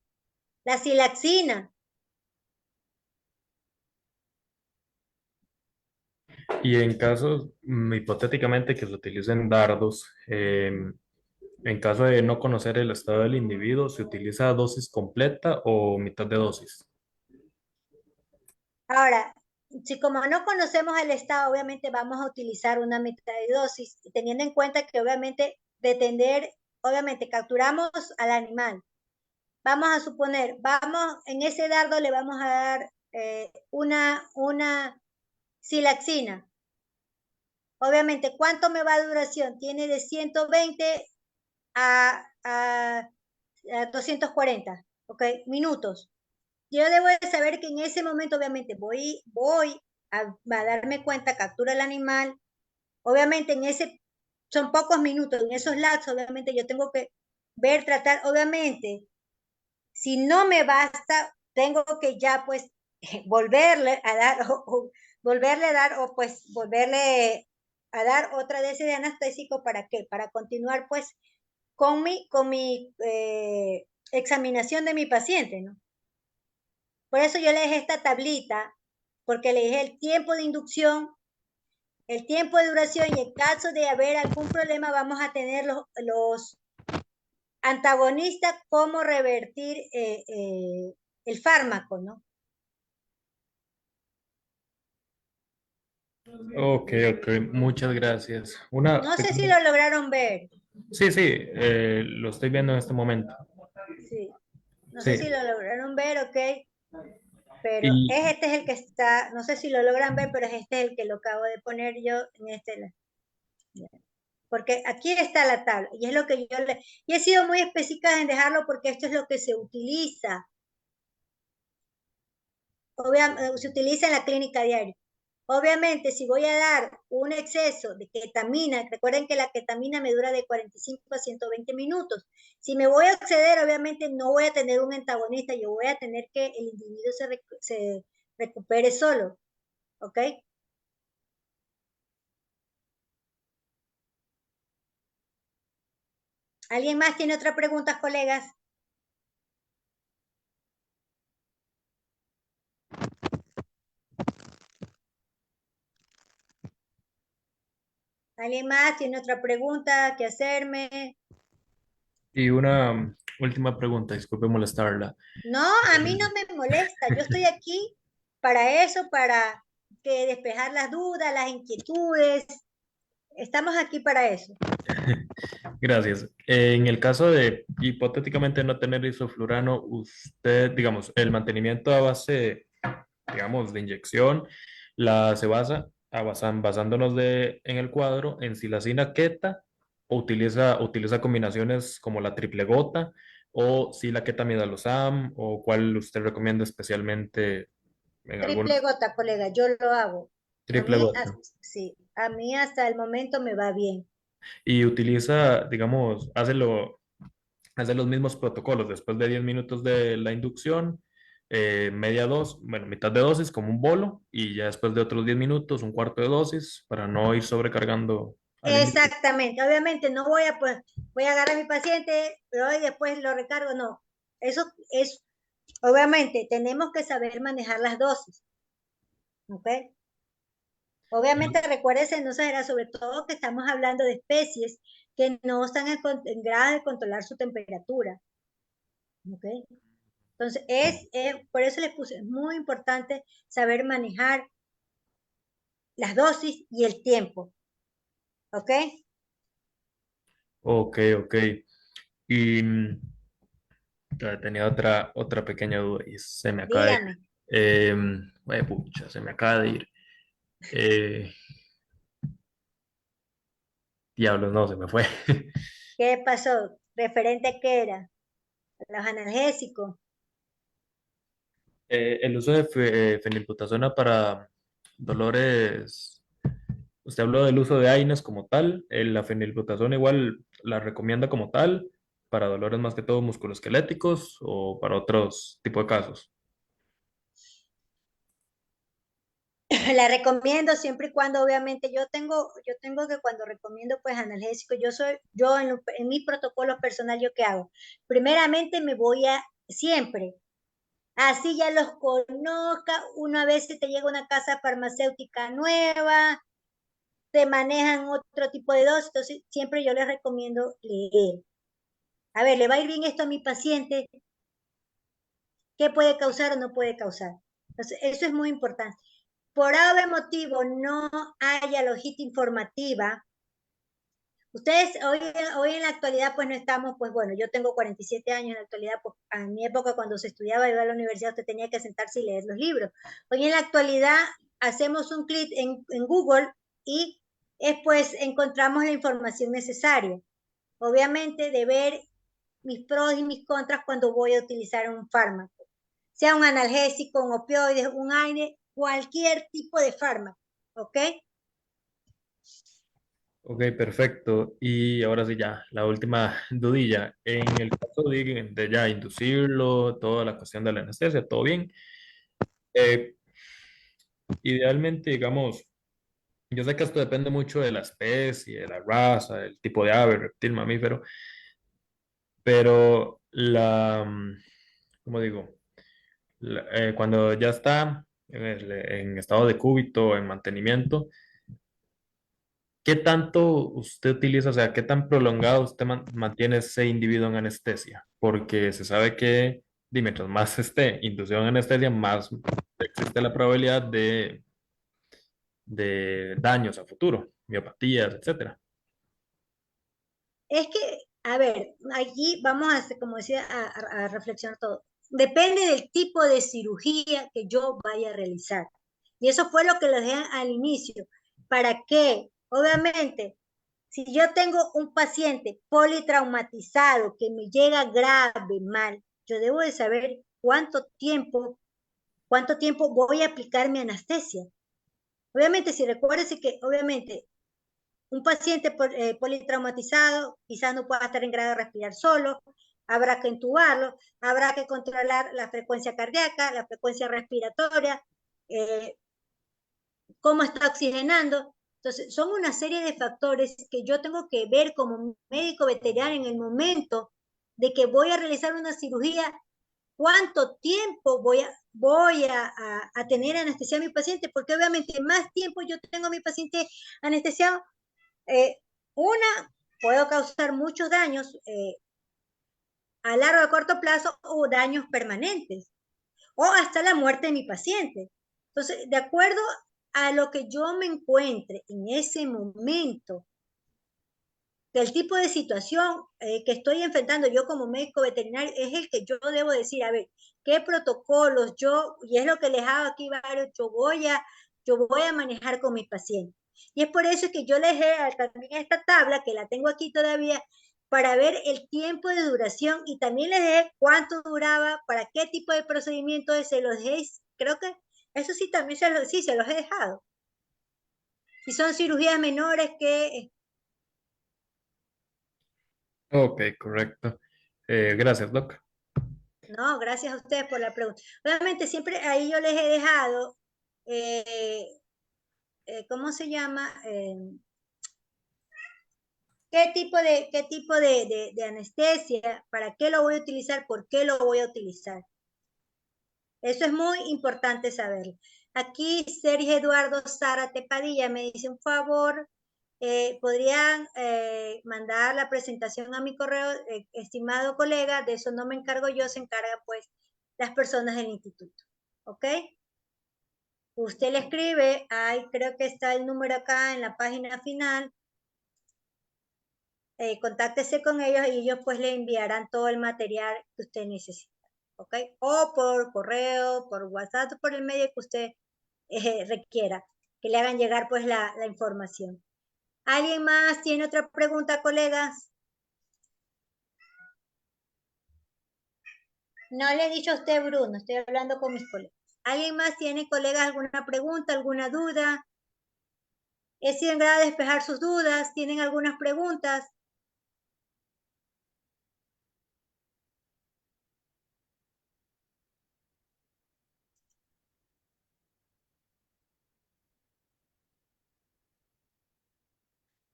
la silaxina. Y en casos, hipotéticamente, que se utilicen dardos, en caso de no conocer el estado del individuo, ¿se utiliza dosis completa o mitad de dosis? Ahora, si como no conocemos el estado, obviamente vamos a utilizar una mitad de dosis, teniendo en cuenta que obviamente obviamente capturamos al animal. Vamos a suponer, en ese dardo le vamos a dar una silaxina. Obviamente, ¿cuánto me va a duración? Tiene de 120 a 240, ¿ok? Minutos. Yo debo de saber que en ese momento, obviamente, voy a darme cuenta, captura el animal. Obviamente, son pocos minutos, en esos lapsos, obviamente, yo tengo que ver, tratar, obviamente, si no me basta, tengo que ya, pues, volverle a dar, volverle a dar, o pues, volverle a dar otra de ese de anestésico, ¿para qué? Para continuar, pues, con mi examinación de mi paciente, ¿no? Por eso yo le dejé esta tablita, porque le dije el tiempo de inducción, el tiempo de duración, y en caso de haber algún problema vamos a tener los antagonistas, cómo revertir el fármaco, ¿no? Ok, ok, muchas gracias. Una No sé si pequeña... lo lograron ver, Sí, sí, lo estoy viendo en este momento. sí. No sé Sí, si lo lograron ver, ok, pero y este es el que está, no sé si lo logran ver, pero este es el que lo acabo de poner yo en este. Porque aquí está la tabla, y es lo que y he sido muy específica en dejarlo porque esto es lo que se utiliza, se utiliza en la clínica diaria. Obviamente, si voy a dar un exceso de ketamina, recuerden que la ketamina me dura de 45 a 120 minutos. Si me voy a exceder, obviamente no voy a tener un antagonista, yo voy a tener que el individuo se recupere solo, ¿ok? ¿Alguien más tiene otra pregunta, colegas? ¿Alguien más tiene otra pregunta que hacerme? y una última pregunta, disculpe molestarla. No, a mí no me molesta. Yo estoy aquí para eso, para que despejar las dudas, las inquietudes. Estamos aquí para eso. Gracias. En el caso de hipotéticamente no tener isoflurano, usted, digamos, el mantenimiento a base, digamos, de inyección, se basa basándonos en el cuadro en silacina queta, o utiliza combinaciones como la triple gota o silaquetamidalosam, o cuál usted recomienda especialmente en Triple algunos. gota, colega, yo lo hago. A Triple mí, gota. sí, a mí hasta el momento me va bien. Y utiliza, digamos, hace los mismos protocolos. Después de 10 minutos de la inducción, bueno, mitad de dosis como un bolo, y ya después de otros 10 minutos, un cuarto de dosis para no ir sobrecargando al individuo. Exactamente. Obviamente no voy a, pues, voy a agarrar a mi paciente, pero hoy después lo recargo. No, eso es, obviamente, tenemos que saber manejar las dosis, ¿ok? Obviamente, recuérdese, entonces era sobre todo que estamos hablando de especies que no están en grado de controlar su temperatura. ¿Ok? Entonces, por eso les puse, es muy importante saber manejar las dosis y el tiempo. ¿Ok? Ok, ok. Y tenía otra pequeña duda y se me acaba de ir. Dígame, Pucha, se me acaba de ir. Eh, Diablos, no, se me fue. ¿qué pasó? ¿Referente a qué era? Los analgésicos. El uso de fenilbutazona para dolores. Usted habló del uso de AINES como tal. La fenilbutazona igual la recomienda como tal para dolores más que todo musculoesqueléticos o para otros tipos de casos. La recomiendo siempre y cuando, obviamente, yo tengo que cuando recomiendo pues analgésico, en mi protocolo personal, ¿yo qué hago? Primeramente me voy a, siempre, así ya los conozca, una vez te llega una casa farmacéutica nueva, te manejan otro tipo de dosis, entonces siempre yo les recomiendo leer. A ver, ¿le va a ir bien esto a mi paciente? ¿Qué puede causar o no puede causar? Entonces, eso es muy importante. Por algún motivo no haya logística informativa. Ustedes hoy en la actualidad pues no estamos, pues bueno, yo tengo 47 años en la actualidad, pues en mi época cuando se estudiaba, iba a la universidad, usted tenía que sentarse y leer los libros. Hoy en la actualidad hacemos un clic en Google y pues encontramos la información necesaria. Obviamente de ver mis pros y mis contras cuando voy a utilizar un fármaco, sea un analgésico, un opioide, un aire, cualquier tipo de fármaco, ¿ok? Ok, perfecto. Y ahora sí ya, la última dudilla. En el caso de ya inducirlo, toda la cuestión de la anestesia, todo bien. Eh, Idealmente, digamos, yo sé que esto depende mucho de la especie, de la raza, del tipo de ave, reptil, mamífero, pero ¿cómo digo? Cuando ya está en estado de cúbito, en mantenimiento, ¿qué tanto usted utiliza, o sea, qué tan prolongado usted mantiene ese individuo en anestesia? Porque se sabe que, mientras más esté inducido en anestesia, más existe la probabilidad de daños a futuro, miopatías, etcétera. Es que, a ver, aquí vamos a hacer, como decía, a reflexionar todo. Depende del tipo de cirugía que yo vaya a realizar. Y eso fue lo que les dije al inicio. ¿Para qué? Obviamente, si yo tengo un paciente politraumatizado que me llega grave, mal, yo debo de saber cuánto tiempo voy a aplicar mi anestesia. Obviamente, si recuérdese que, obviamente, un paciente politraumatizado quizás no pueda estar en grado de respirar solo, habrá que intubarlo, habrá que controlar la frecuencia cardíaca, la frecuencia respiratoria, eh, cómo está oxigenando. Entonces, son una serie de factores que yo tengo que ver como médico veterinario en el momento de que voy a realizar una cirugía, cuánto tiempo a tener anestesiado a mi paciente, porque obviamente más tiempo yo tengo a mi paciente anestesiado, eh, una, puedo causar muchos daños a largo o corto plazo o daños permanentes o hasta la muerte de mi paciente. Entonces, de acuerdo a lo que yo me encuentre en ese momento, del tipo de situación que estoy enfrentando yo como médico veterinario, es el que yo debo decir, a ver, qué protocolos y es lo que les hago aquí varios, yo voy a manejar con mis pacientes. Y es por eso que yo les he también esta tabla, que la tengo aquí todavía, para ver el tiempo de duración y también les dejé cuánto duraba, para qué tipo de procedimiento se los dejé, creo que eso sí también sí, se los he dejado. Si son cirugías menores que Ok, correcto. Gracias, Doc. no, gracias a ustedes por la pregunta. Obviamente siempre ahí yo les he dejado, eh, ¿cómo se llama? Qué tipo de anestesia? ¿Para qué lo voy a utilizar? ¿Por qué lo voy a utilizar? Eso es muy importante saberlo. Aquí Sergio Eduardo Zárate Padilla me dice un favor, podrían mandar la presentación a mi correo, estimado colega, de eso no me encargo yo, se encargan pues las personas del instituto. ¿Ok? Usted le escribe, ahí creo que está el número acá en la página final, contáctese con ellos y ellos pues le enviarán todo el material que usted necesita. ¿Ok? O por correo, por WhatsApp, por el medio que usted requiera, que le hagan llegar pues la información. ¿Alguien más tiene otra pregunta, colegas? No le he dicho a usted, Bruno, estoy hablando con mis colegas. ¿Alguien más tiene, colegas, alguna pregunta, alguna duda? He sido en grado de despejar sus dudas. ¿Tienen algunas preguntas?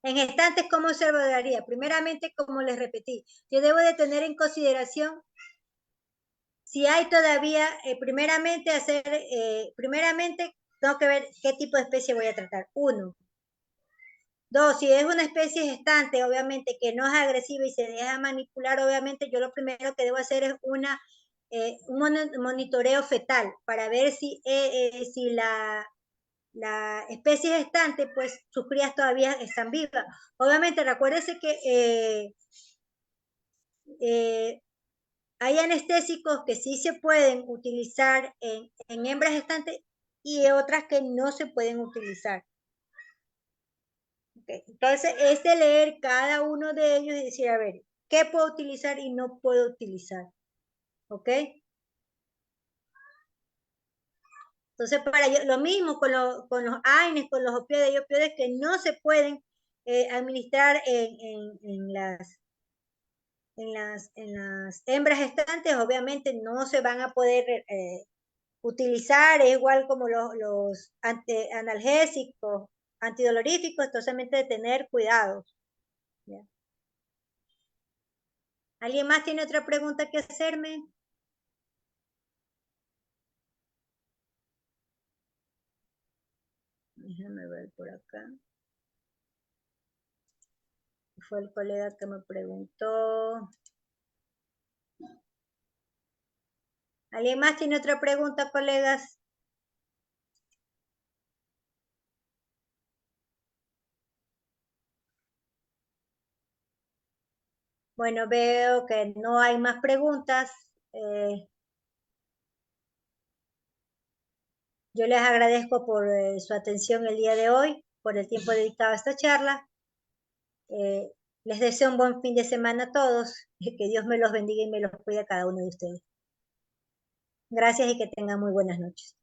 En gestantes, ¿cómo se evaluaría? Primeramente, como les repetí, yo debo de tener en consideración si hay todavía, primeramente tengo que ver qué tipo de especie voy a tratar. 1. 2, si es una especie gestante, obviamente que no es agresiva y se deja manipular, obviamente yo lo primero que debo hacer es un monitoreo fetal para ver si la especie gestante, pues sus crías todavía están vivas. Obviamente, recuérdese que hay anestésicos que sí se pueden utilizar en hembras gestantes y otras que no se pueden utilizar. Okay. Entonces, es de leer cada uno de ellos y decir, a ver, ¿qué puedo utilizar y no puedo utilizar? ¿Ok? Entonces, lo mismo con los AINES, con los opioides que no se pueden administrar en las hembras gestantes, obviamente no se van a poder utilizar, es igual como los analgésicos, antidoloríficos, entonces de tener cuidado. ¿Ya? ¿Alguien más tiene otra pregunta que hacerme? Déjame ver por acá. Fue el colega que me preguntó. ¿Alguien más tiene otra pregunta, colegas? Bueno, veo que no hay más preguntas. Yo les agradezco por su atención el día de hoy, por el tiempo dedicado a esta charla. Les deseo un buen fin de semana a todos. Que Dios me los bendiga y me los cuide a cada uno de ustedes. Gracias y que tengan muy buenas noches.